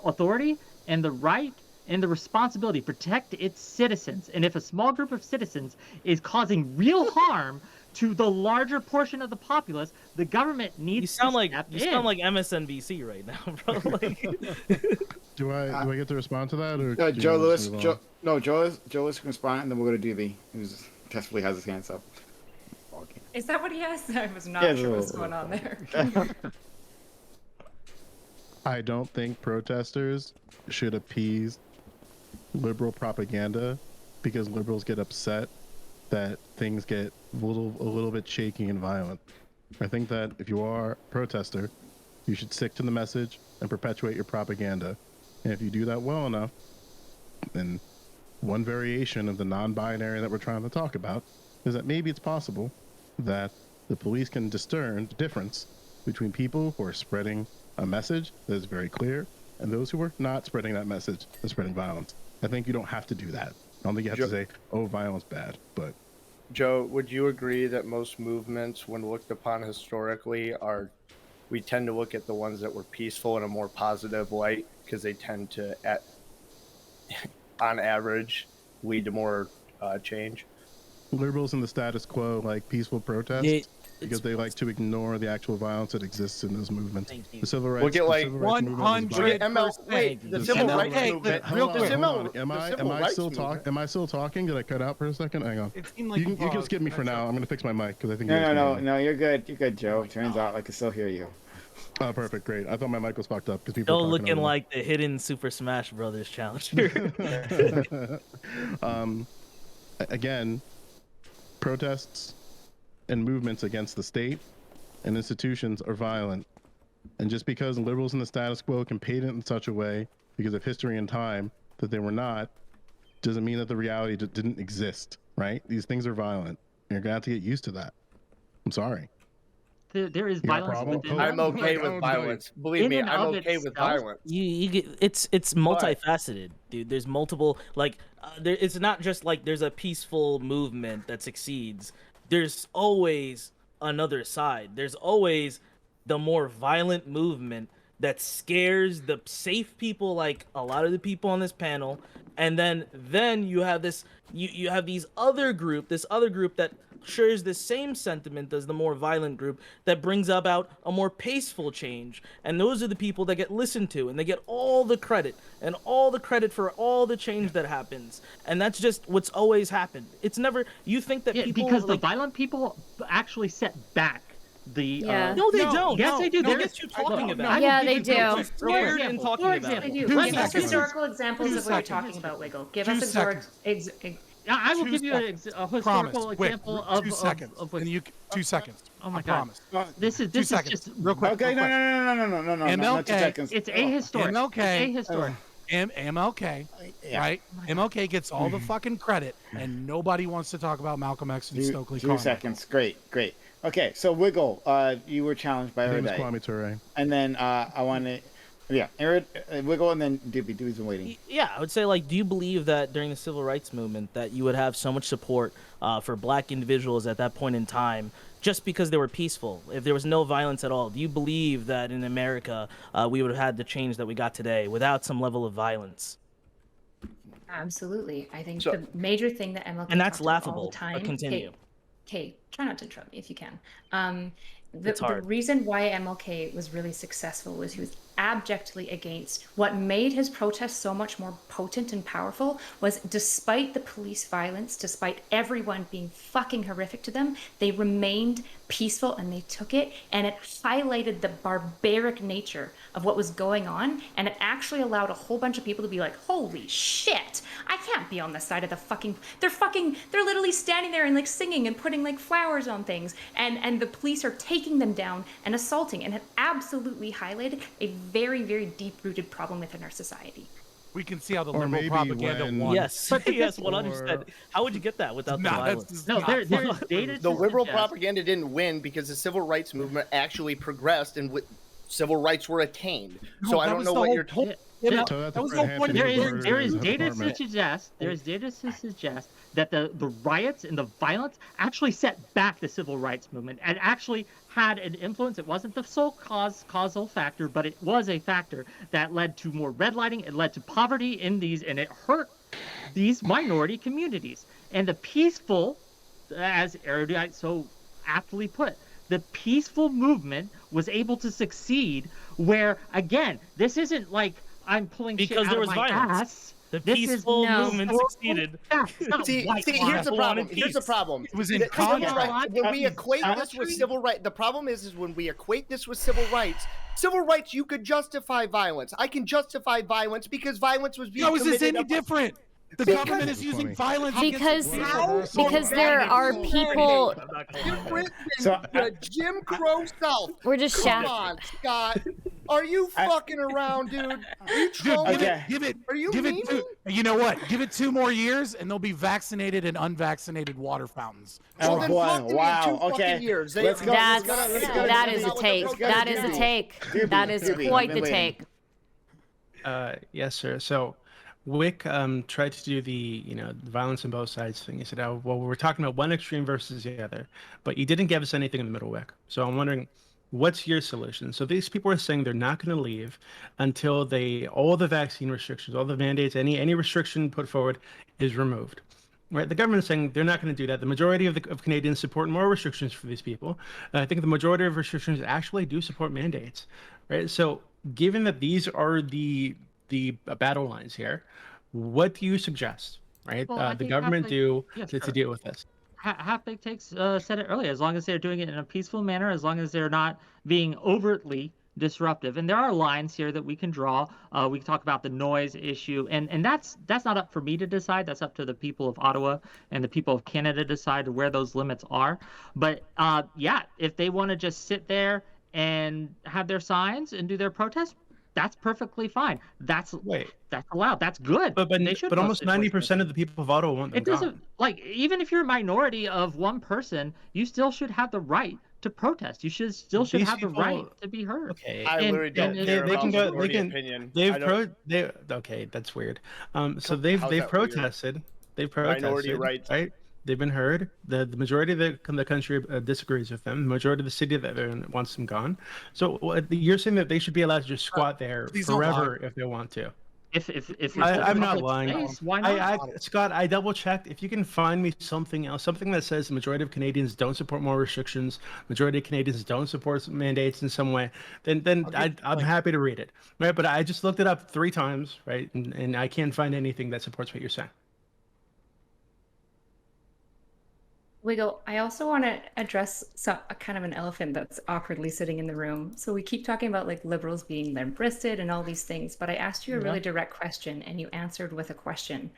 authority and the right and the responsibility to protect its citizens. And if a small group of citizens is causing real harm to the larger portion of the populace, the government needs You sound to like step you in. sound like MSNBC right now, bro. Like, Do I get to respond to that, or No, do you Joe wanna Lewis. just move on? Joe Lewis can respond, and then we're gonna do the who's desperately has his hands up. Is that what he has? I was not Yeah, sure what's going on there. I don't think protesters should appease liberal propaganda because liberals get upset that things get a little bit shaky and violent. I think that if you are a protester, you should stick to the message and perpetuate your propaganda. And if you do that well enough, then one variation of the non-binary that we're trying to talk about is that maybe it's possible that the police can discern the difference between people who are spreading a message that is very clear and those who are not spreading that message and spreading violence. I think you don't have to do that. I don't think you have to say, oh, violence bad, but Joe, would you agree that most movements, when looked upon historically, we tend to look at the ones that were peaceful in a more positive light because they tend to, on average, lead to more change? liberals in the status quo like peaceful protests because they like to ignore the actual violence that exists in those movements. Thank you. The civil rights, Look at, the like, civil rights movement was violent. 100%. Wait, the The civil civil rights rights- movement. real Hold quick. on, hold on. Am the I civil rights still movement. talking? Am I still talking? Did I cut out for a second? Hang on. It seemed like You can paused. skip me for now. I'm gonna fix my mic because I think. you guys No, can hear me. no, you're good. You're good, Joe. Turns out I can still hear you. Oh, perfect, great. I thought my mic was fucked up because people. Still were talking looking over me. like the hidden Super Smash Brothers challenger. Again, protests and movements against the state and institutions are violent. And just because liberals in the status quo can paint it in such a way because of history and time that they were not, doesn't mean that the reality didn't exist, right? These things are violent. And you're going to have to get used to that. I'm sorry. There is You got a violence problem? within Oh, I'm okay I with don't tell you. violence. Believe In me, and I'm of okay with itself, violence. you get it's multifaceted, dude. There's multiple it's not just like there's a peaceful movement that succeeds. There's always another side. There's always the more violent movement that scares the safe people, like a lot of the people on this panel, and then you have you have this other group that shares the same sentiment as the more violent group that brings about a more peaceful change. And those are the people that get listened to, and they get all the credit for all the change that happens. And that's just what's always happened. It's never, you think that people because the like, violent people actually set back the Yeah. no, they No, don't. yes, No, they do. Look There at is- you talking no, about. I it. will Yeah, give they you do. examples. You're scared in talking about They it. do. 2 Give us seconds. historical examples Two of what you're seconds. talking about, Wiggle. Give 2 us seconds. I will 2 give you seconds. a Promise. historical Wait, example of 2 seconds. of And you 2 seconds. Oh my I God. promise. This is 2 seconds. just Real quick. Okay, real quick. no, not 2 MLK. seconds. it's ahistoric. MLK. It's ahistoric. MLK, Yeah. right? MLK gets all the fucking credit, and nobody wants to talk about Malcolm X and Stokely Two Carmichael. seconds. Great. Okay, so Wiggle, you were challenged by My name is Erudite. Kwame Ture. And then I want to, Wiggle, and then Doobie. Doobie's been waiting. Yeah, I would say, like, do you believe that during the civil rights movement that you would have so much support for black individuals at that point in time just because they were peaceful? If there was no violence at all, do you believe that in America we would have had the change that we got today without some level of violence? Absolutely. I think the major thing that MLK And that's talked about laughable, all the time. but continue. Okay, try not to interrupt me if you can. It's The hard. reason why MLK was really successful was he was abjectly against what made his protest so much more potent and powerful was despite the police violence, despite everyone being fucking horrific to them, they remained peaceful and they took it, and it highlighted the barbaric nature of what was going on, and it actually allowed a whole bunch of people to be like, holy shit, I can't be on the side of the they're literally standing there and like singing and putting like flowers on things, and the police are taking them down and assaulting, and it absolutely highlighted a very, very deep-rooted problem within our society. We can see how the Or liberal maybe propaganda when- won. Yes, yes, 100%. How would you get that without the violence? No, there's data. The to liberal suggest- propaganda didn't win because the civil rights movement actually progressed and civil rights were attained. So I don't know what you're talking. So that's That was what the happened point in of the the murder There of is the data to department. suggest that the riots and the violence actually set back the civil rights movement and actually had an influence. It wasn't the sole causal factor, but it was a factor that led to more redlining. It led to poverty in these, and it hurt these minority communities. And the peaceful, as Erudite so aptly put, the peaceful movement was able to succeed where, again, this isn't like I'm pulling shit Because out there of was my violence. ass. The This peaceful no. movement is succeeded. It's not See, white here's the lie. problem. in Here's the peace. problem. It was in The civil context. rights- when we equate this with civil rights, the problem is when we equate this with civil rights, you could justify violence. I can justify violence because violence was being How is this committed any up- different? The government is using violence Because against people. because there are people. Different So, than the Jim Crow South. We're just Come shaft. on, Scott. Are you fucking around, dude? Are you Dude, trolling? give it. Are you Give it. memeing? You know what? Give it 2 more years, and there'll be vaccinated and unvaccinated water fountains. Well, Oh, then boy, fuck them in wow, 2 okay. fucking years. They- Let's go. That's let's go. that is a Let's go. take. Let's go. That is a Doobie. take. Doobie, That is Doobie, quite I've the been take. Yes, sir. So, Wick tried to do the the violence on both sides thing. He said, "Oh, well, we're talking about one extreme versus the other," but you didn't give us anything in the middle, Wick. So I'm wondering, what's your solution? So these people are saying they're not going to leave until all the vaccine restrictions, all the mandates, any restriction put forward is removed. Right, the government is saying they're not going to do that. The majority of Canadians support more restrictions for these people. I think the majority of restrictions actually do support mandates. Right, so given that these are the battle lines here, what do you suggest? Right, Well, I the think government do yes, to sure. deal with this. Half Big Takes said it earlier. As long as they're doing it in a peaceful manner, as long as they're not being overtly disruptive, and there are lines here that we can draw. We can talk about the noise issue, and that's not up for me to decide. That's up to the people of Ottawa and the people of Canada to decide where those limits are. But yeah, if they want to just sit there and have their signs and do their protest, that's perfectly fine. That's allowed. That's good. But They should almost post it. 90% of the people of Ottawa want them It doesn't gone. like even if you're a minority of one person, you still should have the right to protest. You should These have the people- right to be heard. Okay. I literally don't and care they about can go- they minority can- opinion. They've I don't- okay, that's weird. So they've How's that weird? protested. They've protested. Minority rights. Right? They've been heard. The majority of the country disagrees with them. The majority of the city that wants them gone. So you're saying that they should be allowed to just squat there please don't forever lie. if they want to. If it's I'm not public lying. space, why not? Scott, I double checked. If you can find me something else, something that says the majority of Canadians don't support more restrictions, majority of Canadians don't support mandates in some way, then I'm happy to read it. Right? But I just looked it up 3 times, right? And I can't find anything that supports what you're saying. Wiggle, I also want to address a kind of an elephant that's awkwardly sitting in the room. So we keep talking about like liberals being limp-wristed and all these things, but I asked you a really direct question and you answered with a question.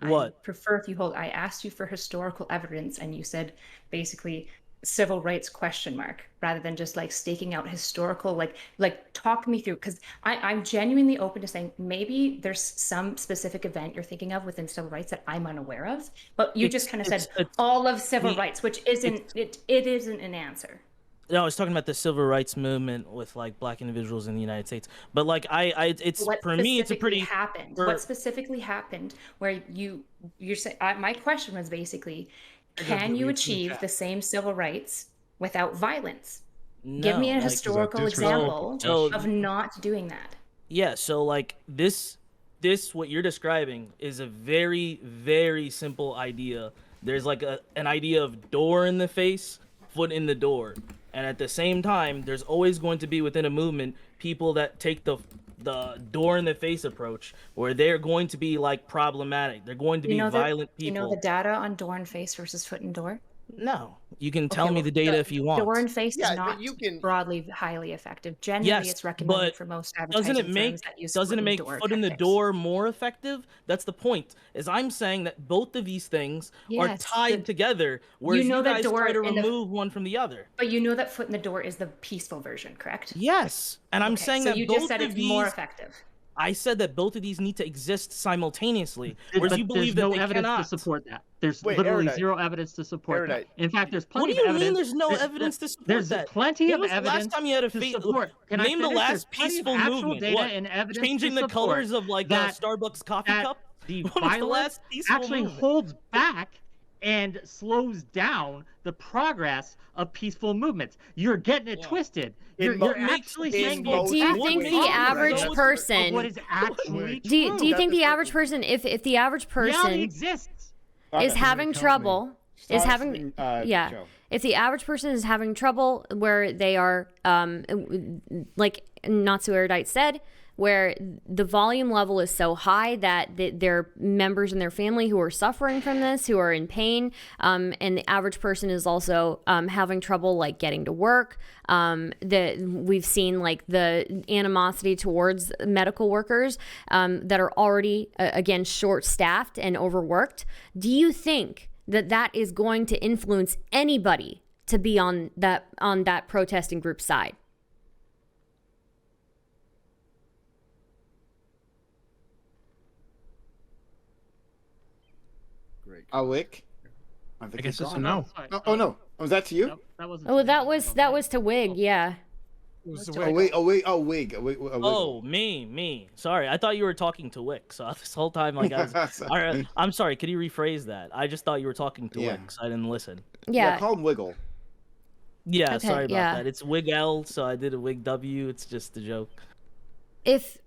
What? I prefer if you hold. I asked you for historical evidence and you said basically civil rights question mark rather than just like staking out historical, like talk me through, because I'm genuinely open to saying maybe there's some specific event you're thinking of within civil rights that I'm unaware of, but you just kind of said all of civil rights, which isn't it isn't an answer. No, I was talking about the civil rights movement with like black individuals in the United States. But like it's What for me it's a pretty happened. What specifically happened where you're saying, my question was basically, can you achieve the same civil rights without violence? Give me a historical example of not doing that. Yeah, so like this what you're describing is a very, very simple idea. There's like an idea of door in the face, foot in the door. And at the same time, there's always going to be within a movement people that take the door in the face approach, where they're going to be like problematic. They're going to be violent people. You know the data on door and face versus foot and door? No, you can tell me the data if you want. Door and face is not broadly highly effective. Generally, it's recommended for most advertising firms that use doesn't it make foot in the door more effective? That's the point. Is I'm saying that both of these things are tied together, whereas you guys try to remove one from the other. But you know that foot in the door is the peaceful version, correct? Yes, and I'm saying that you both just said of it's these more effective. I said that both of these need to exist simultaneously, whereas But you believe there's that no evidence cannot. to support that. There's literally zero evidence to support that. In fact, there's plenty of evidence. What do you mean there's no evidence to support that? There's plenty of evidence last time you had a to support. Name the last peaceful movement. What? Changing the colors of like a Starbucks coffee cup? The violence actually holds back and slows down the progress of peaceful movements. You're getting it twisted. You're actually saying do you think the average person what is actually do you think the average person, if the average person exists is having trouble if the average person is having trouble where they are like Natsu Erudite said, where the volume level is so high that there are members in their family who are suffering from this, who are in pain, and the average person is also having trouble like getting to work. That we've seen like the animosity towards medical workers that are already again short-staffed and overworked. Do you think that is going to influence anybody to be on that protesting group side? Wick? I guess it's a no. Oh no. Was that to you? Nope, that wasn't. Oh, that was to Wig, yeah. Wig. Oh, me. Sorry, I thought you were talking to Wick. So this whole time, like, I'm sorry. Could you rephrase that? I just thought you were talking to Wick, so I didn't listen. Yeah. Call him Wiggle. Yeah, okay, sorry about that. It's Wig L, so I did a Wig W. It's just a joke. If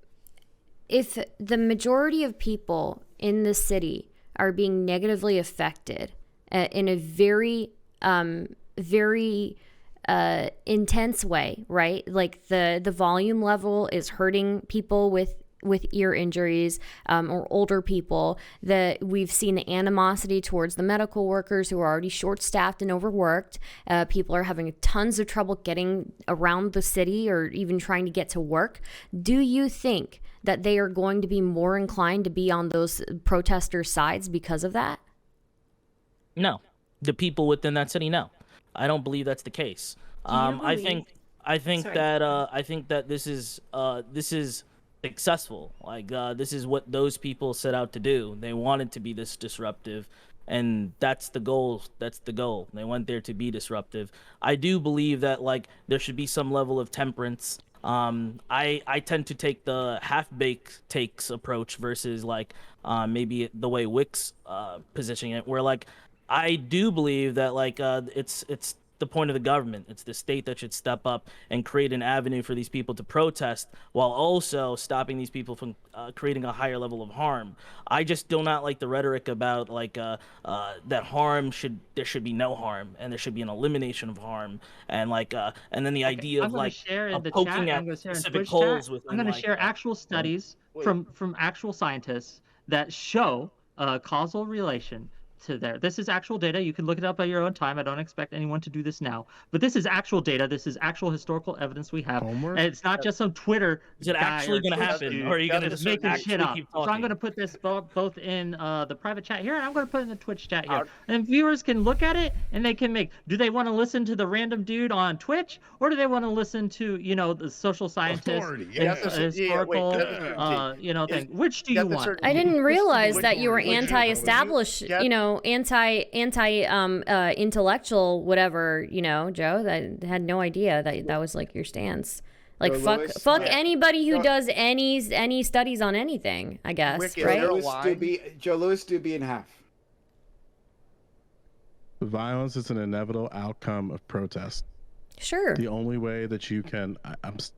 the majority of people in the city are being negatively affected in a very, very intense way, right? Like the volume level is hurting people with ear injuries or older people, that we've seen the animosity towards the medical workers who are already short-staffed and overworked. People are having tons of trouble getting around the city or even trying to get to work. Do you think that they are going to be more inclined to be on those protesters' sides because of that? No. The people within that city, no. I don't believe that's the case. I think that this is successful. Like this is what those people set out to do. They wanted to be this disruptive, and that's the goal. They went there to be disruptive. I do believe that like there should be some level of temperance. I tend to take the half-baked takes approach versus like maybe the way Wick's positioning it, where like I do believe that like it's the point of the government. It's the state that should step up and create an avenue for these people to protest while also stopping these people from creating a higher level of harm. I just do not like the rhetoric about like that there should be no harm and there should be an elimination of harm, and like and then the idea of like poking at specific holes within. I'm going to share actual studies from actual scientists that show a causal relation to there. This is actual data. You can look it up at your own time. I don't expect anyone to do this now. But this is actual data. This is actual historical evidence we have. Homework? And it's not just some Twitter Is it guy actually or going to Twitch happen, dude or are you going to just just making shit actually up. keep So I'm talking? going to put this both in the private chat here, and I'm going to put it in the Twitch chat here. And viewers can look at it, and they can make, do they want to listen to the random dude on Twitch, or do they want to listen to, the social scientist, Authority, yeah. historical, thing? Which do you want? I didn't realize that you were religion, anti-establish, Yeah. anti-intellectual, whatever, Joe. That had no idea that was like your stance. Like Joe fuck, Lewis? fuck Yeah. anybody who Joe- does any studies on anything. I guess, Wicked. right? Joe- Joe Lewis Doobie in half. Violence is an inevitable outcome of protest. Sure. The only way that you can, is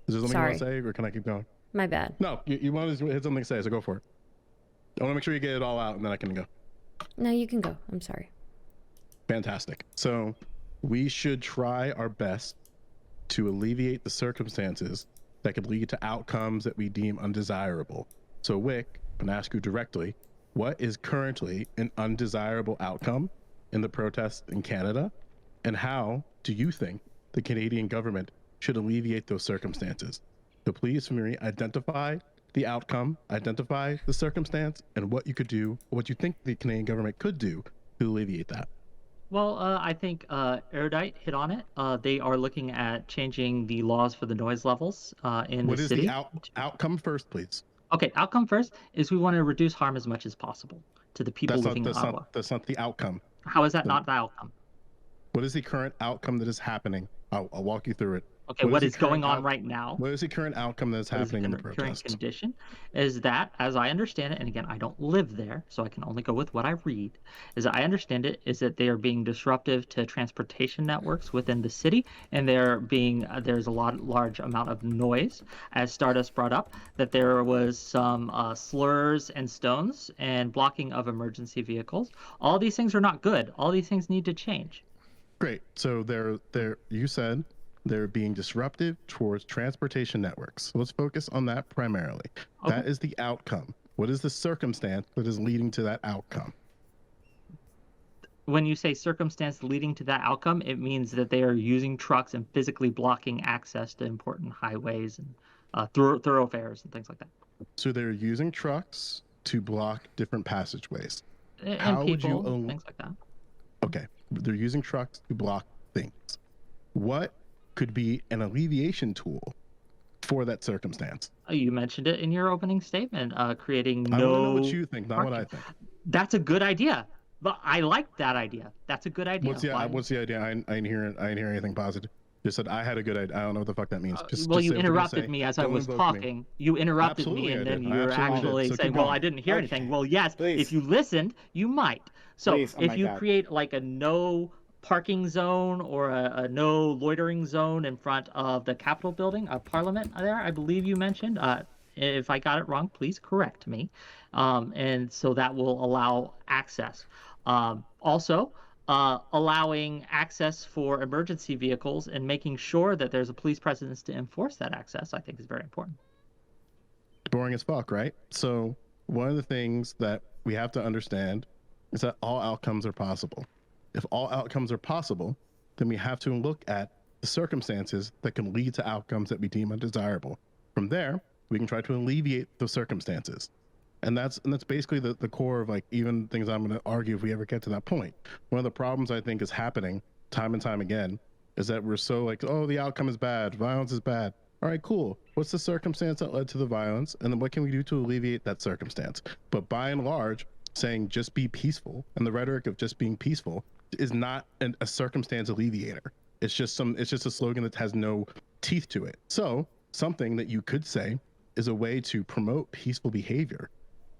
there something you want to say, or can I keep going? My bad. No, you want to hit something to say, so go for it. I want to make sure you get it all out, and then I can go. No, you can go. I'm sorry. Fantastic. So we should try our best to alleviate the circumstances that could lead to outcomes that we deem undesirable. So Wick, I'm gonna ask you directly, what is currently an undesirable outcome in the protests in Canada? And how do you think the Canadian government should alleviate those circumstances? So please, for me, identify the outcome, identify the circumstance, and what you could do, what you think the Canadian government could do to alleviate that. Well, I think Erudite hit on it. They are looking at changing the laws for the noise levels in What the is city. the outcome first, please? Okay, outcome first is we want to reduce harm as much as possible to the people living in Ottawa. That's not the outcome. How is that not the outcome? What is the current outcome that is happening? I'll walk you through it. Okay, What what is is the current going on out- right now? What is the current outcome that is What is happening in the current protests? condition is that, as I understand it, and again, I don't live there, so I can only go with what I read, is that I understand it is that they are being disruptive to transportation networks within the city, and there's a large amount of noise. As Stardust brought up, that there was some slurs and stones and blocking of emergency vehicles. All these things are not good. All these things need to change. Great. So you said they're being disruptive towards transportation networks. So let's focus on that primarily. Okay. That is the outcome. What is the circumstance that is leading to that outcome? When you say circumstance leading to that outcome, it means that they are using trucks and physically blocking access to important highways and thoroughfares and things like that. So they're using trucks to block different passageways. And How would you people, things like that. Okay, they're using trucks to block things. What could be an alleviation tool for that circumstance? You mentioned it in your opening statement, creating I no. want to know what you think, not what I parking. think. That's a good idea, but I like that idea. That's a good idea. What's the idea? I didn't hear anything positive. Just said I had a good idea. I don't know what the fuck that means. Well, say what you you're gonna interrupted say. me as I Don't was invoke me. talking. You interrupted Absolutely, me, and I then did. I you're absolutely did. actually So saying, keep "Well, going. I didn't hear Okay. anything." Well, yes, Please. if you listened, you might. So Please, oh if my you God. create like a no parking zone or a no loitering zone in front of the Capitol building, Parliament there, I believe you mentioned. If I got it wrong, please correct me. And so that will allow access. Also, allowing access for emergency vehicles and making sure that there's a police presence to enforce that access, I think is very important. Boring as fuck, right? So one of the things that we have to understand is that all outcomes are possible. If all outcomes are possible, then we have to look at the circumstances that can lead to outcomes that we deem undesirable. From there, we can try to alleviate those circumstances. And that's basically the core of like even things I'm going to argue if we ever get to that point. One of the problems I think is happening time and time again is that we're so like, oh, the outcome is bad, violence is bad. All right, cool. What's the circumstance that led to the violence? And then what can we do to alleviate that circumstance? But by and large, saying just be peaceful and the rhetoric of just being peaceful is not a circumstance alleviator. It's just a slogan that has no teeth to it. So something that you could say is a way to promote peaceful behavior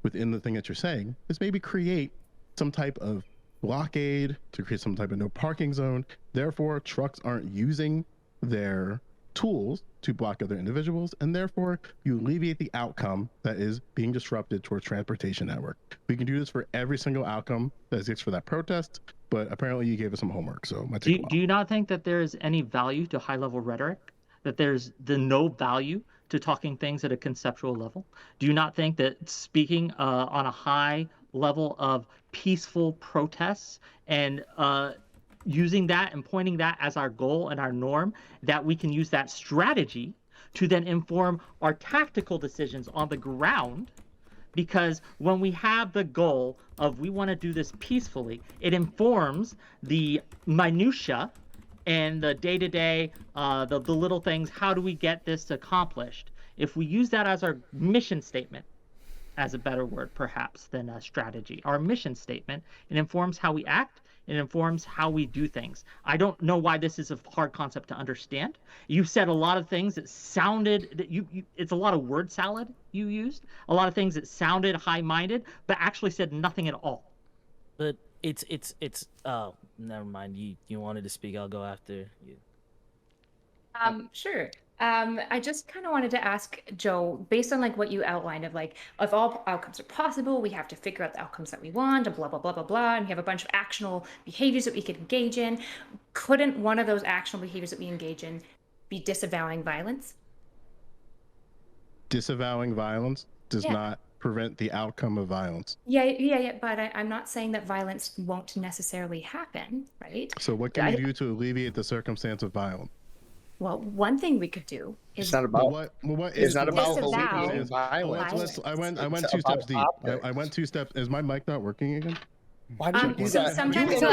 within the thing that you're saying is maybe create some type of blockade, to create some type of no parking zone. Therefore, trucks aren't using their tools to block other individuals, and therefore you alleviate the outcome that is being disrupted towards transportation network. We can do this for every single outcome that exists for that protest, but apparently you gave us some homework, so it might take a while. Do you not think that there's any value to high-level rhetoric? That there's no value to talking things at a conceptual level? Do you not think that speaking on a high level of peaceful protests and using that and pointing that as our goal and our norm, that we can use that strategy to then inform our tactical decisions on the ground. Because when we have the goal of we want to do this peacefully, it informs the minutia and the day-to-day, the little things. How do we get this accomplished? If we use that as our mission statement, as a better word perhaps than a strategy, our mission statement, it informs how we act. It informs how we do things. I don't know why this is a hard concept to understand. You said a lot of things that sounded that it's a lot of word salad you used. A lot of things that sounded high-minded, but actually said nothing at all. But it's oh, never mind. You wanted to speak. I'll go after you. Sure. I just kind of wanted to ask Joe, based on like what you outlined of like, if all outcomes are possible, we have to figure out the outcomes that we want, and blah, blah, blah, blah, blah, and we have a bunch of actionable behaviors that we could engage in. Couldn't one of those actionable behaviors that we engage in be disavowing violence? Disavowing violence does not prevent the outcome of violence. Yeah, but I'm not saying that violence won't necessarily happen, right? So what can you do to alleviate the circumstance of violence? Well, one thing we could do is It's not about it's not about disavow alleviating violence. I went It's two steps about deep. optics. I went 2 steps. Is my mic not working again? Why did you do so that? sometimes- So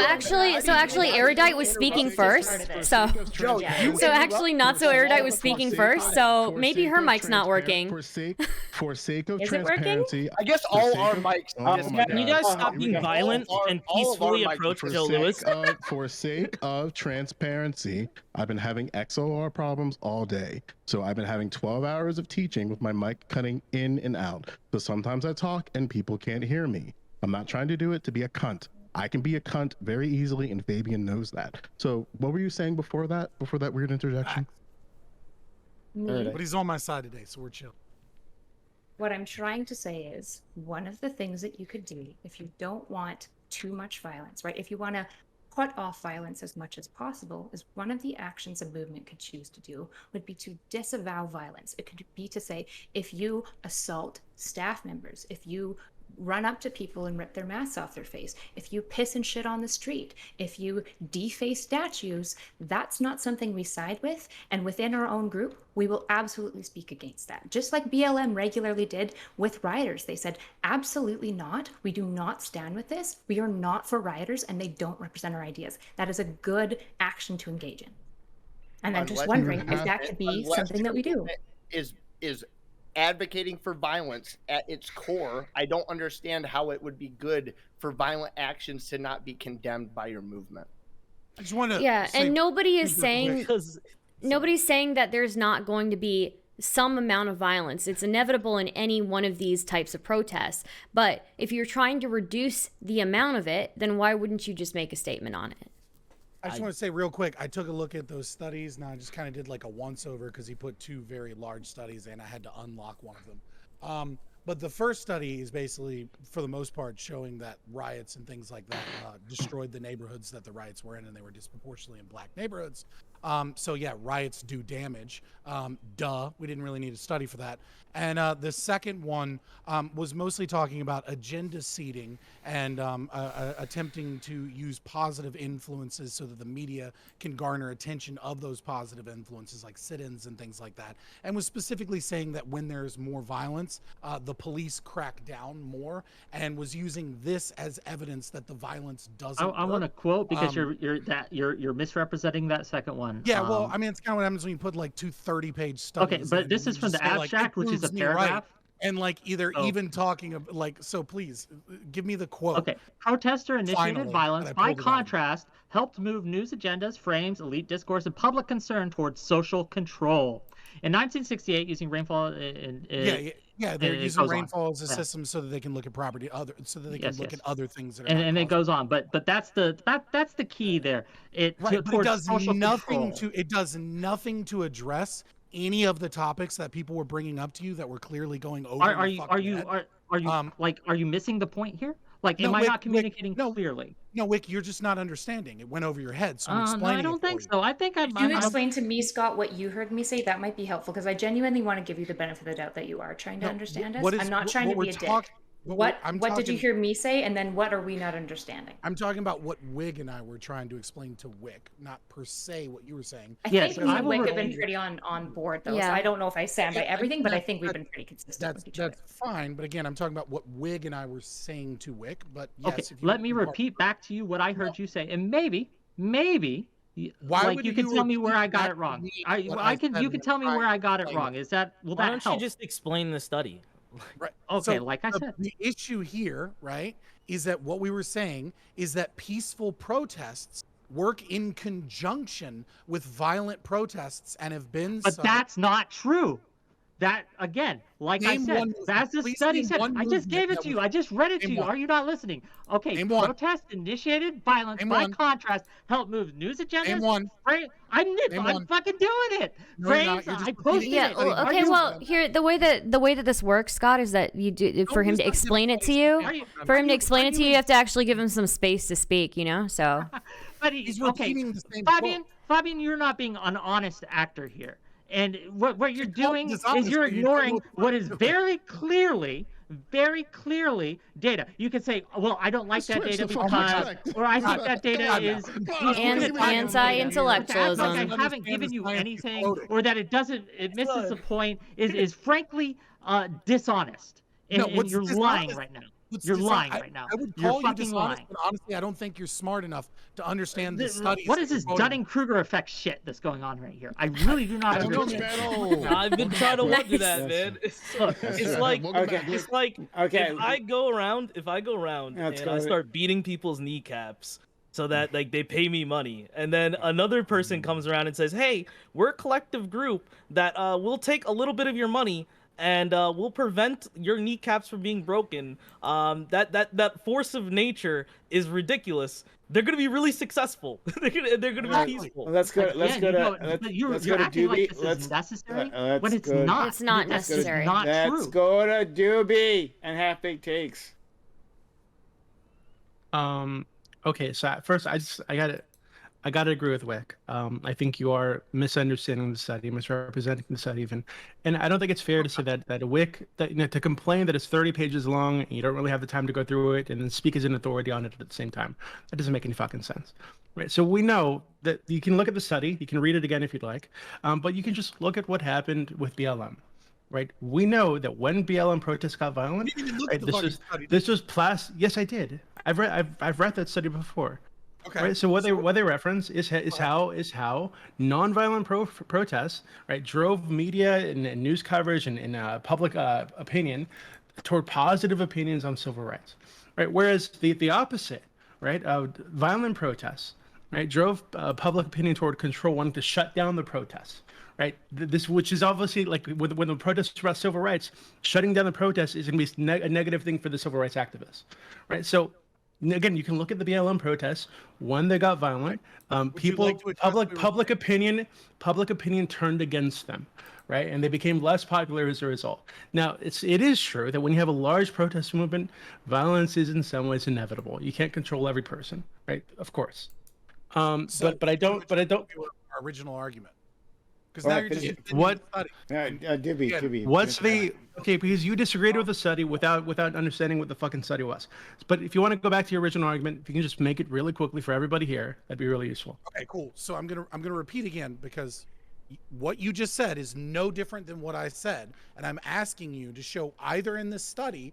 actually, Erudite was speaking first. So Joe, you so actually, not so Erudite was speaking first. So maybe her mic's not working. For sake of Is it working? transparency, I guess all our mics. Oh just my got- Can you God. guys stop being violent and peacefully approach Joe Lewis? For sake of transparency, I've been having XLR problems all day. So I've been having 12 hours of teaching with my mic cutting in and out. So sometimes I talk and people can't hear me. I'm not trying to do it to be a cunt. I can be a cunt very easily, and Fabian knows that. So what were you saying before that weird interjection? But he's on my side today, so we're chill. What I'm trying to say is one of the things that you could do if you don't want too much violence, right? If you want to put off violence as much as possible, is one of the actions a movement could choose to do would be to disavow violence. It could be to say, if you assault staff members, if you run up to people and rip their masks off their face, if you piss and shit on the street, if you deface statues, that's not something we side with. And within our own group, we will absolutely speak against that. Just like BLM regularly did with rioters. They said, absolutely not. We do not stand with this. We are not for rioters, and they don't represent our ideas. That is a good action to engage in. And I'm just wondering if that could be something that we do. Is advocating for violence at its core. I don't understand how it would be good for violent actions to not be condemned by your movement. I just want to and nobody is saying Because nobody's saying that there's not going to be some amount of violence. It's inevitable in any one of these types of protests. But if you're trying to reduce the amount of it, then why wouldn't you just make a statement on it? I just want to say real quick, I took a look at those studies. Now I just kind of did like a once over because he put 2 very large studies and I had to unlock one of them. But the first study is basically, for the most part, showing that riots and things like that destroyed the neighborhoods that the riots were in, and they were disproportionately in black neighborhoods. So yeah, riots do damage. Duh, we didn't really need a study for that. And the second one was mostly talking about agenda seeding and attempting to use positive influences so that the media can garner attention of those positive influences like sit-ins and things like that. And was specifically saying that when there's more violence, the police crack down more, and was using this as evidence that the violence doesn't I want to work. quote because you're misrepresenting that second one. Yeah, well, I mean, it's kind of what happens when you put like 2 30-page studies. Okay, but in this and is from just the say, like, abstract, it which is a proves me right. paragraph. And like either Oh. even talking of like, so please give me the quote. Okay. Protester initiated Finally, violence, and I by pulled it out. contrast, helped move news agendas, frames, elite discourse, and public concern towards social control. In 1968, using rainfall Yeah, they're it using goes on. rainfall as a Yeah. system so that they can look at property so that they can Yes, look yes. at other things that are and it goes on, but that's the key there. right, but it towards does social nothing control. to address any of the topics that people were bringing up to you that were clearly going over. Are your you fucking head. are you missing the point here? Like, No, am I Wick, not communicating no. clearly? No, Wick, you're just not understanding. It went over your head, so I'm explaining No, I don't it for think you. so. I think If you explain to me, Scott, what you heard me say, that might be helpful because I genuinely want to give you the benefit of the doubt that you are trying to No, understand us. what is- I'm not what- trying what to we're be a dick. talk- What I'm did you talking- hear me say, and then what are we not understanding? I'm talking about what Wig and I were trying to explain to Wick, not per se what you were saying. I Yes, think me I and will Wick have been repeat- pretty on board though. Yeah. So I don't know if I stand by Yeah, everything, but I that- think we've that- been pretty consistent with each other. That's fine, but again, I'm talking about what Wig and I were saying to Wick. But yes, Okay, if you let me want- repeat back to you what I heard you say, and maybe, Why like would you can you tell me where I repeat got back it to wrong. me I what I I can said you can when tell me I where I got it explained wrong. Is that will Why that don't help? you just explain the study? Right. Okay, So like I said. the issue here, right, is that what we were saying is that peaceful protests work in conjunction with violent protests and have been But so. that's not true. That again, like I Name said, one movement. as the Please study name said, one I just movement gave it that to you. was- I just read it to Name you. one. Are you not listening? Okay, Name one. protest initiated violence Name by one. contrast help move news agendas. Name one. I'm Name one. fucking doing it. No, you're not. Frames, You're just I repeating posted Yeah. it. Study. Well, Are okay. you- Well, here the way that this works, Scott, is that you do for him to explain it to you. Are you- For him to are explain it to you, you you have to actually give him some space to speak. You know. So. But He's okay, repeating the same Fabian, you're not being an honest actor here. And what you're You're doing dishonest, is you're but you don't know ignoring what what is very clearly data. You can say, well, I don't like that Switch data the fucking because, subject. or I think that data God, is Anti-intellectualism. Like I haven't given you anything, or that it misses the point. Is frankly dishonest, and, No, and what's you're dishonest? lying right now. What's You're dishonest? lying right now. I would You're call you fucking dishonest, lying. but honestly, I don't think you're smart enough to understand the studies. What is that this you're quoting. Dunning-Kruger effect shit that's going on right here? I really do not I don't know, understand. man. I've been trying to warn you that, Nice. man. Look, It's like Welcome Okay. back. it's like Okay. if I go around Let's and go. I start beating people's kneecaps so that like they pay me money, and then another person comes around and says, "Hey, we're a collective group that will take a little bit of your money and we'll prevent your kneecaps from being broken." That force of nature is ridiculous. They're gonna be really successful. they're gonna be Exactly. peaceful. Let's go. Let's go to. you're Let's go to acting like Doobie. this Let's is necessary let's when it's go- not. It's not That's just necessary. not Let's true. go to Doobie and have big takes. Okay, so at first I gotta agree with Wick. I think you are misunderstanding the study, misrepresenting the study even, and I don't think it's fair to say that Wick to complain that it's 30 pages long and you don't really have the time to go through it and then speak as an authority on it at the same time. That doesn't make any fucking sense, right? So we know that you can look at the study, you can read it again if you'd like, but you can just look at what happened with BLM. Right, we know that when BLM protests got violent, You didn't even look right, at the fucking study. this was Yes, I did. I've read that study before. Okay. Right. So what they reference is how nonviolent protests, right, drove media and news coverage and public opinion toward positive opinions on civil rights, right? Whereas the opposite, right, violent protests, right, drove public opinion toward control, wanting to shut down the protests. Right, this, which is obviously like when the protests about civil rights, shutting down the protests is going to be a negative thing for the civil rights activists, right? So, again, you can look at the BLM protests when they got violent. People, like to address public opinion turned against them, right, and they became less popular as a result. Now, it is true that when you have a large protest movement, violence is in some ways inevitable. You can't control every person, right? Of course, but I don't. Our original argument. Because now Well, you're just finish- defending what- the study. Doobie, Yeah. Doobie. What's finish the okay? Because you disagreed with the study without understanding what the fucking study was. But if you want to go back to your original argument, if you can just make it really quickly for everybody here, that'd be really useful. Okay, cool. So I'm gonna repeat again because what you just said is no different than what I said, and I'm asking you to show either in this study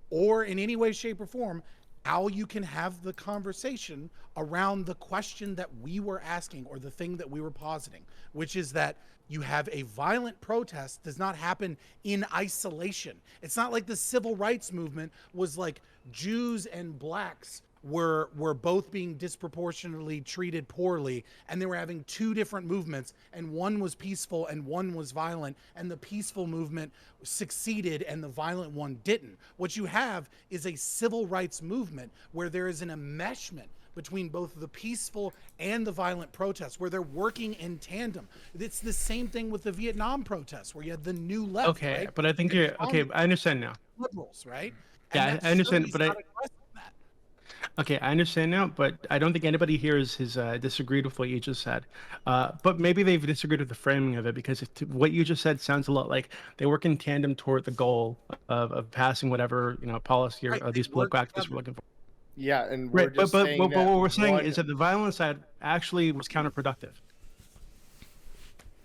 or in any way, shape, or form how you can have the conversation around the question that we were asking or the thing that we were positing, which is that you have a violent protest does not happen in isolation. It's not like the civil rights movement was like Jews and blacks were both being disproportionately treated poorly, and they were having two different movements, and one was peaceful and one was violent, and the peaceful movement succeeded and the violent one didn't. What you have is a civil rights movement where there is an enmeshment between both the peaceful and the violent protests, where they're working in tandem. It's the same thing with the Vietnam protests, where you had the new left. Okay, right? but I think you're okay. I understand now. Liberals, right? Yeah, And that I understand, study's but not addressing that. Okay, I understand now, but I don't think anybody here has disagreed with what you just said. But maybe they've disagreed with the framing of it, because what you just said sounds a lot like they work in tandem toward the goal of passing whatever policy or these political activists were looking for. Yeah, and we're Right, just but saying what that we're saying one- is that the violence side actually was counterproductive.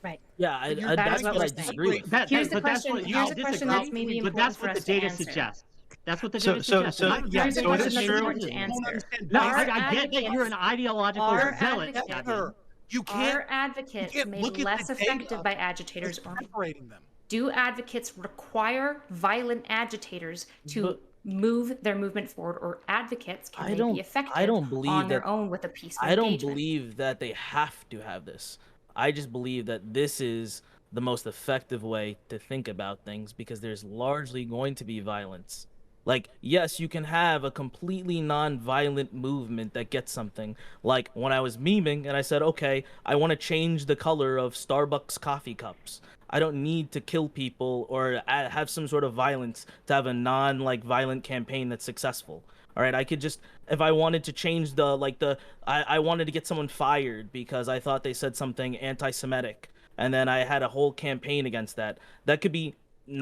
Right. Yeah, That's that's what what I we're saying. disagree with. Here's the but that's question- what you here's all the question disagree. that's maybe But that's important what for the us to data answer. suggests. That's what the So- data so- suggests. so- And I'm yeah, trying Here's the to so it question is that's true. important to You don't answer. understand. No, Our I get that you're an ideological our zealot. advocates- Scotty. You can't. Are advocates can't made look at less the data effective by agitators, or separating them. do advocates require violent agitators to move their movement forward, or advocates can I they don't- be effective I don't believe on their that- own with a peaceful I don't engagement? believe that they have to have this. I just believe that this is the most effective way to think about things, because there's largely going to be violence. Like, yes, you can have a completely non-violent movement that gets something. Like when I was memeing and I said, okay, I want to change the color of Starbucks coffee cups. I don't need to kill people or have some sort of violence to have a violent campaign that's successful. All right, I could just, if I wanted to change I wanted to get someone fired because I thought they said something anti-Semitic, and then I had a whole campaign against that. That could be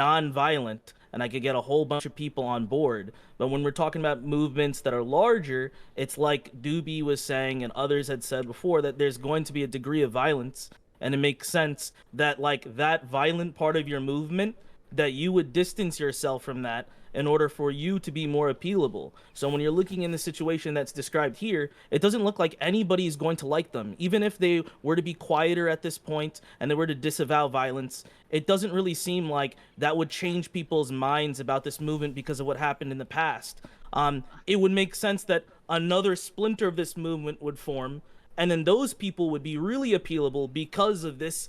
non-violent, and I could get a whole bunch of people on board. But when we're talking about movements that are larger, it's like Doobie was saying and others had said before, that there's going to be a degree of violence, and it makes sense that that violent part of your movement, that you would distance yourself from that in order for you to be more appealable. So when you're looking in the situation that's described here, it doesn't look like anybody is going to like them. Even if they were to be quieter at this point and they were to disavow violence, it doesn't really seem like that would change people's minds about this movement because of what happened in the past. It would make sense that another splinter of this movement would form, and then those people would be really appealable because of this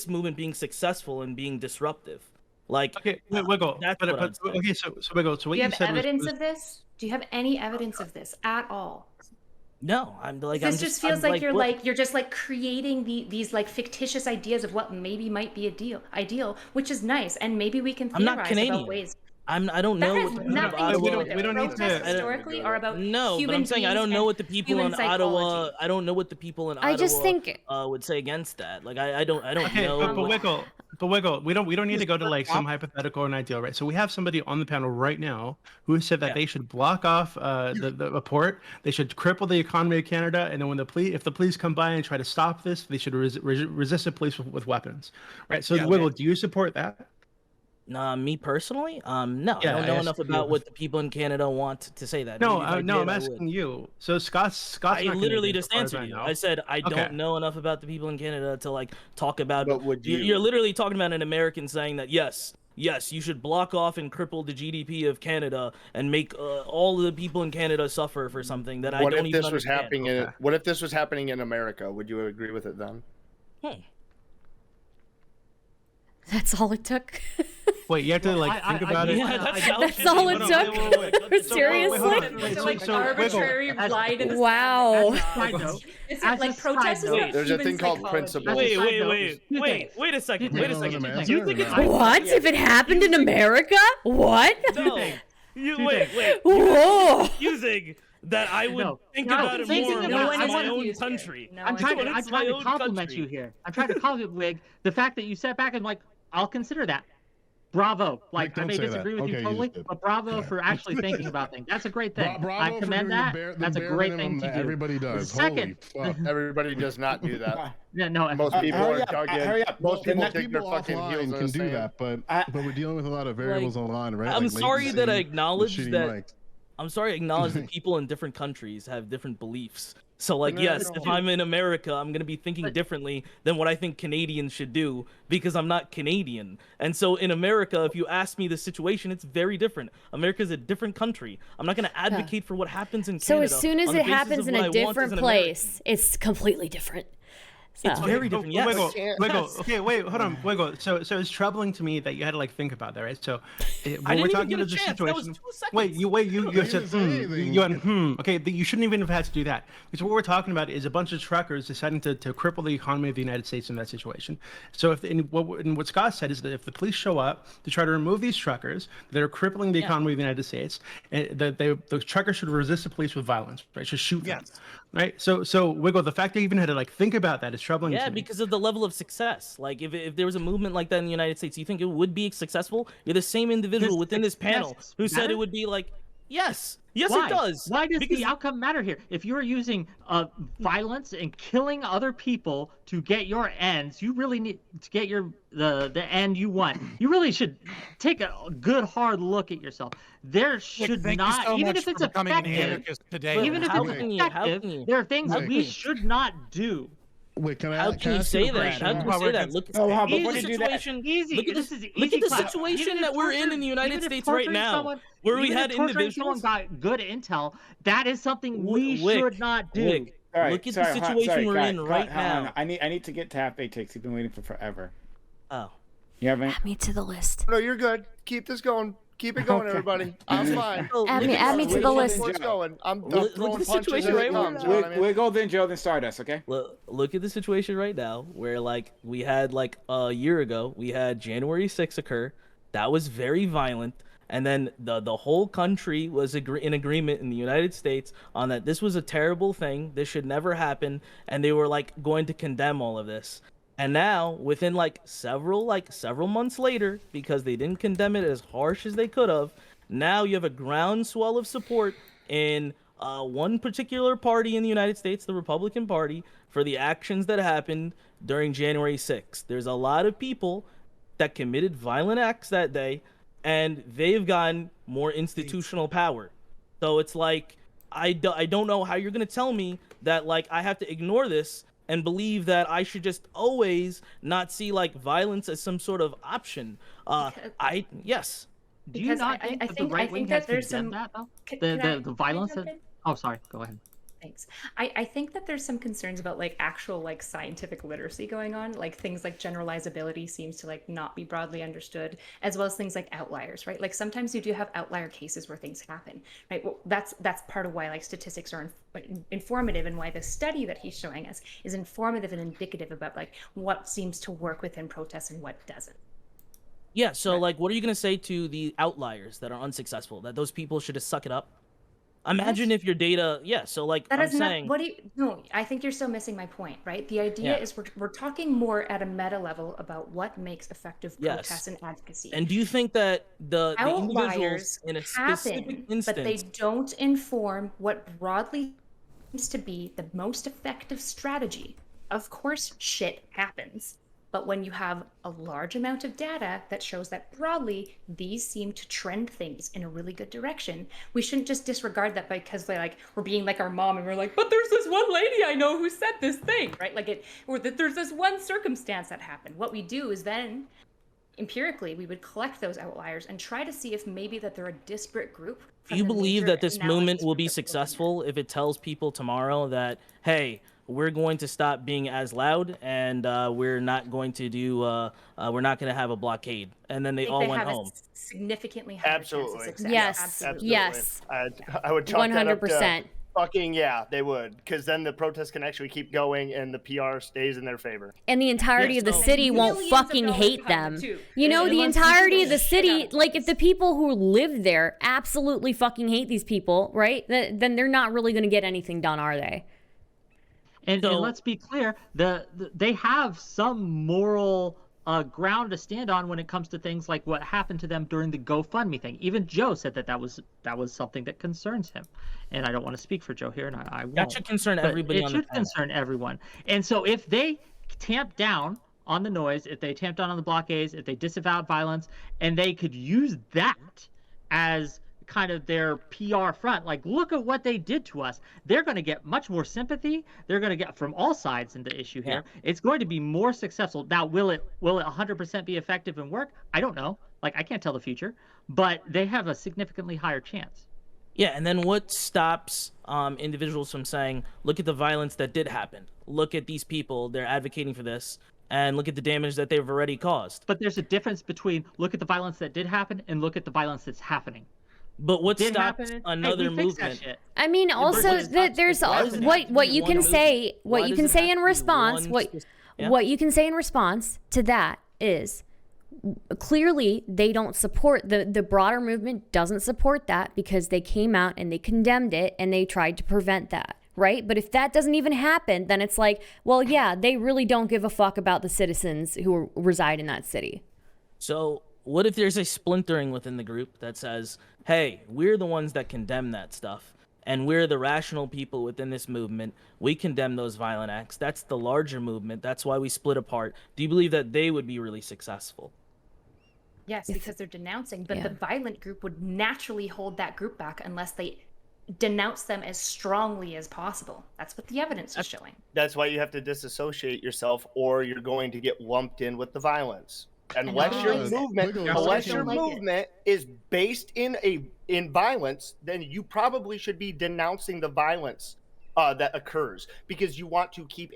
movement being successful and being disruptive. Like, Okay, Wiggle. that's But, what I'd say. okay, so Wiggle. So what Do you you have said evidence was of this? Do you have any evidence of this at all? No, I'm like, This I'm just feels I'm like you're what- you're just creating these fictitious ideas of what maybe might be ideal, which is nice, and maybe we can I'm not theorize Canadian. about ways. I don't That know. has what the people in nothing to do Ottawa- with it. we don't need to- Protests I don't- historically are about No, human but I'm saying I beings don't know and what the people human in Ottawa. psychology. I don't know what the people in I Ottawa just think- would say against that. Like I don't Okay, know. but what- Wiggle, we don't need to go to some hypothetical or an ideal, right? So we have somebody on the panel right now who said that Yeah. they should block off the port, they should cripple the economy of Canada, and then if the police come by and try to stop this, they should resist the police with weapons, right? So Yeah, Wiggle, do you support that? Me personally, no, Yeah, I don't know I enough asked you. about what the people in Canada want to say that. No, Maybe if I no, did, I'm I asking would. you. So Scott's I not literally Canadian, just as far as answered I you. know. I said I Okay. don't know enough about the people in Canada to talk about. But would you- You're literally talking about an American saying that yes, you should block off and cripple the GDP of Canada and make all of the people in Canada suffer for something that I What don't if even this was understand. happening? Okay. What if this was happening in America? Would you agree with it then? That's all it took. Wait, you have to think about it. Yeah, That's all it took? Seriously? Arbitrary blind and Wow. Side note, It's As like a protest is side not note, There's a human thing called psychology. principle. Wait a second. Two Wait a things. second. Two You think it's things. What? If it happened in America? What? no? Wait. Whoa. Confusing that I would No. think No, about it thinking more when about it's it, my I own confused here. country. No, I'm it's trying When to it's my own compliment country. you here. I'm trying to compliment Wig the fact that you sat back and I'll consider that. Bravo. I don't may say that. disagree with Okay, you you totally, just did. but bravo for actually thinking about things. That's a great thing. Bravo I for commend doing that. the That's a bare great minimum thing to that do. everybody does. Second- Holy fuck. Everybody does not do that. Yeah, no. Most people hurry are up, talking. hurry up. Most Then people that dig their People fucking heels offline in can the do sand. that, but we're dealing with a lot of variables online, right? I'm Like sorry that I latency, acknowledge shitty that. mics. I'm sorry, I acknowledge that people in different countries have different beliefs. So, No, yes, no. if I'm in America, I'm going to be thinking differently than what I think Canadians should do because I'm not Canadian. And so, in America, if you ask me the situation, it's very different. America's a different country. I'm not going to advocate for what happens in So Canada. as soon as on the it basis happens of in what I a want as different an place, it's completely different. It's So. very different. Yes. Wiggle, Can't- Wiggle. Okay, wait, hold on, Wiggle. So it's troubling to me that you had to like think about that, right? So when I we're didn't talking even about get a the chance. That was situation. 2 seconds. Wait, you didn't said say anything. you went Okay, you shouldn't even have had to do that. Because what we're talking about is a bunch of truckers deciding to cripple the economy of the United States in that situation. So what Scott said is that if the police show up to try to remove these truckers that are crippling the economy of the United States, the truckers should resist the police with violence, right? Should shoot them, Yes. right? So Wiggle, the fact that you even had to like think about that is troubling Yeah, to me. because of the level of success. Like, if there was a movement like that in the United States, you think it would be successful? You're the same individual Does within this panel success who said matter? it would be like, yes, Why? it does. Why does because the outcome matter here? If you're using violence and killing other people to get your ends, you really need to get the end you want. You really should take a good hard look at yourself. There should Thank not, you so even much if it's for becoming an effective, anarchist today. even if how it's can you- how effective, can you- there are things how that can we you- should not do. Wait, can I? How can can I you ask say a that? question? How can you Well, say we're that? gonna- Look, Oh, wow, look but at what the did you do that? situation. Easy. Look at This this. is Look easy at the class. situation Even that if we're in torturing- the United even if States right torturing now, someone- where we even had if torturing someone individuals. got good intel, that is something we Wick, should not do. Wick, All right, look at sorry, the situation we're Kai, in Kai, right hang on. now. I need to get to half eight takes. You've been waiting for forever. Oh, You haven't? Add me to the list. No, you're good. Keep this going. Keep it going, Okay. everybody. I'm fine. Oh, Add look me- at add the me to the situation- list. What's going? I'm Look at throwing the punches situation as right it now. comes. You know what I mean? Wiggle, then Joe, then Stardust, okay? Look at the situation right now where like we had like a year ago we had January 6th occur. That was very violent, and then the whole country was in agreement in the United States on that this was a terrible thing, this should never happen, and they were like going to condemn all of this. And now within several months later, because they didn't condemn it as harsh as they could have, now you have a groundswell of support in one particular party in the United States, the Republican Party, for the actions that happened during January 6th. There's a lot of people that committed violent acts that day, and they've gotten more institutional power. So it's like, I don't know how you're going to tell me that like I have to ignore this and believe that I should just always not see like violence as some sort of option. Yes. Do you Because not I think that the think- I right wing think has that there's condemned some- that though? Can The I violence jump that. in? Oh, sorry. Go ahead. Thanks. I think that there's some concerns about like actual like scientific literacy going on, like things like generalizability seems to like not be broadly understood, as well as things like outliers, right? Like sometimes you do have outlier cases where things happen, right? Well, that's part of why like statistics are informative, and why the study that he's showing us is informative and indicative about like what seems to work within protests and what doesn't. Yeah, so like what are you going to say to the outliers that are unsuccessful, that those people should just suck it up? Imagine if your data, so like That I'm is not saying, what do you, no, I think you're still missing my point, right? The idea Yeah. is we're talking more at a meta level about what makes effective Yes. protests and advocacy. and do you think that the individuals Outliers in a specific happen, instance, but they don't inform what broadly seems to be the most effective strategy. Of course, shit happens. But when you have a large amount of data that shows that broadly these seem to trend things in a really good direction, we shouldn't just disregard that because we're being like our mom and we're like, but there's this one lady I know who said this thing, right? Or that there's this one circumstance that happened. What we do is then empirically we would collect those outliers and try to see if maybe that they're a disparate group. do you believe that this movement will be successful if it tells people tomorrow that, hey, we're going to stop being as loud, and we're not going to do, we're not going to have a blockade, and then they all went home? Significantly higher Absolutely. chance of success. Yes. Absolutely. Yes. I would chalk that up to 100%. fucking yeah, they would, because then the protests can actually keep going and the PR stays in their favor. And the entirety Yeah, of the so- city won't Millions of fucking dollars hate behind them. it, too. You know, And the unless entirety people of the shit city, out like if the people who live there absolutely fucking hate these people, right? Then they're not really going to get anything done, are they? And So- let's be clear, they have some moral ground to stand on when it comes to things like what happened to them during the GoFundMe thing. Even Joe said that was something that concerns him. And I don't want to speak for Joe here, and I won't. That should concern but everybody it on the should panel. concern everyone. And so if they tamp down on the noise, if they tamp down on the blockades, if they disavowed violence, and they could use that as kind of their PR front, like look at what they did to us, they're going to get much more sympathy. They're going to get from all sides in the issue here. It's going to be more successful. Now, will it 100% be effective and work? I don't know. Like I can't tell the future, but they have a significantly higher chance. Yeah, and then what stops individuals from saying, look at the violence that did happen. Look at these people, they're advocating for this, and look at the damage that they've already caused. But there's a difference between look at the violence that did happen and look at the violence that's happening. But what Did stops happen, another hey, we fixed that movement? shit. I mean, also what that there's does it have to what be you one can say movement? what Why you does can it say have in to be response one yeah. what you can say in response to that is clearly they don't support the broader movement doesn't support that because they came out and they condemned it and they tried to prevent that, right? But if that doesn't even happen, then it's like, well, yeah, they really don't give a fuck about the citizens who reside in that city. So what if there's a splintering within the group that says, hey, we're the ones that condemn that stuff, and we're the rational people within this movement. We condemn those violent acts. That's the larger movement. That's why we split apart. Do you believe that they would be really successful? Yes, because they're denouncing, but yeah. the violent group would naturally hold that group back unless they denounce them as strongly as possible. That's what the evidence is showing. That's why you have to disassociate yourself, or you're going to get lumped in with the violence. Unless your movement is based in violence, then you probably should be denouncing the violence that occurs, because you want to keep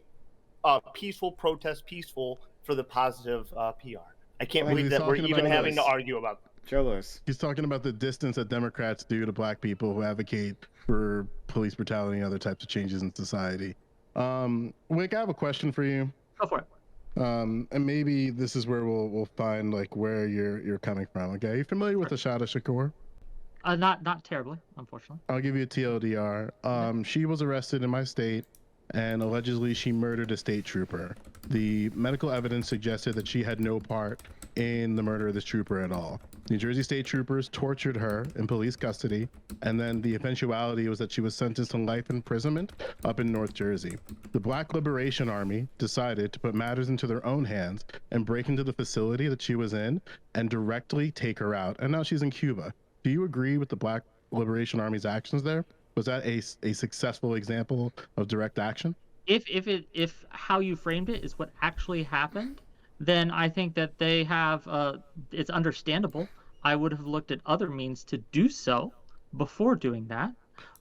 peaceful protest peaceful for the positive PR. I can't believe that we're even having to argue about that. Jealous. He's talking about the distance that Democrats do to black people who advocate for police brutality and other types of changes in society. Wick, I have a question for you. Go for it. And maybe this is where we'll find like where you're coming from. Okay, are you familiar with Ashada Shakur? Not terribly, unfortunately. I'll give you a TLDR. She was arrested in my state, and allegedly she murdered a state trooper. The medical evidence suggested that she had no part in the murder of this trooper at all. New Jersey state troopers tortured her in police custody, and then the eventuality was that she was sentenced to life imprisonment up in North Jersey. The Black Liberation Army decided to put matters into their own hands and break into the facility that she was in and directly take her out. And now she's in Cuba. Do you agree with the Black Liberation Army's actions there? Was that a successful example of direct action? If how you framed it is what actually happened, then I think that they have it's understandable. I would have looked at other means to do so before doing that.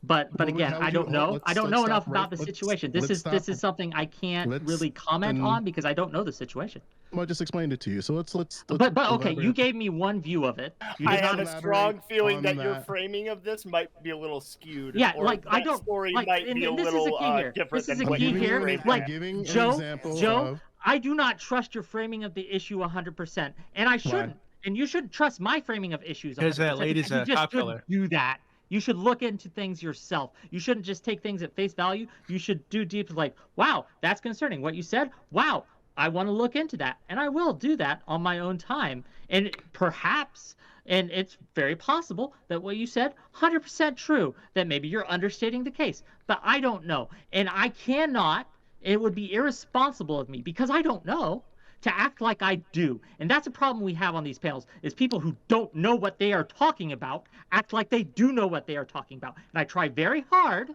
But again, I don't know. I don't know enough about the situation. This is something I can't really comment on because I don't know the situation. Well, I just explained it to you. So let's But okay, you gave me one view of it. I have a strong feeling that your framing of this might be a little skewed. Yeah, or like I don't. Story Like, might be a little different this is than a what key you here. framed. Like Joe, I do not trust your framing of the issue 100%, and I shouldn't. And you shouldn't trust my framing of issues 100%. Because that lady's a cop killer. Do that. You should look into things yourself. You shouldn't just take things at face value. You should do deep, like, wow, that's concerning. What you said, wow, I want to look into that. And I will do that on my own time. And perhaps, and it's very possible that what you said, 100% true, that maybe you're understating the case. But I don't know. And I cannot, it would be irresponsible of me, because I don't know, to act like I do. And that's a problem we have on these panels, is people who don't know what they are talking about act like they do know what they are talking about. And I try very hard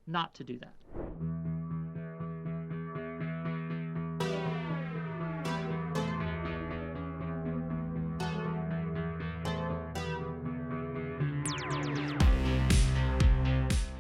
not to do that.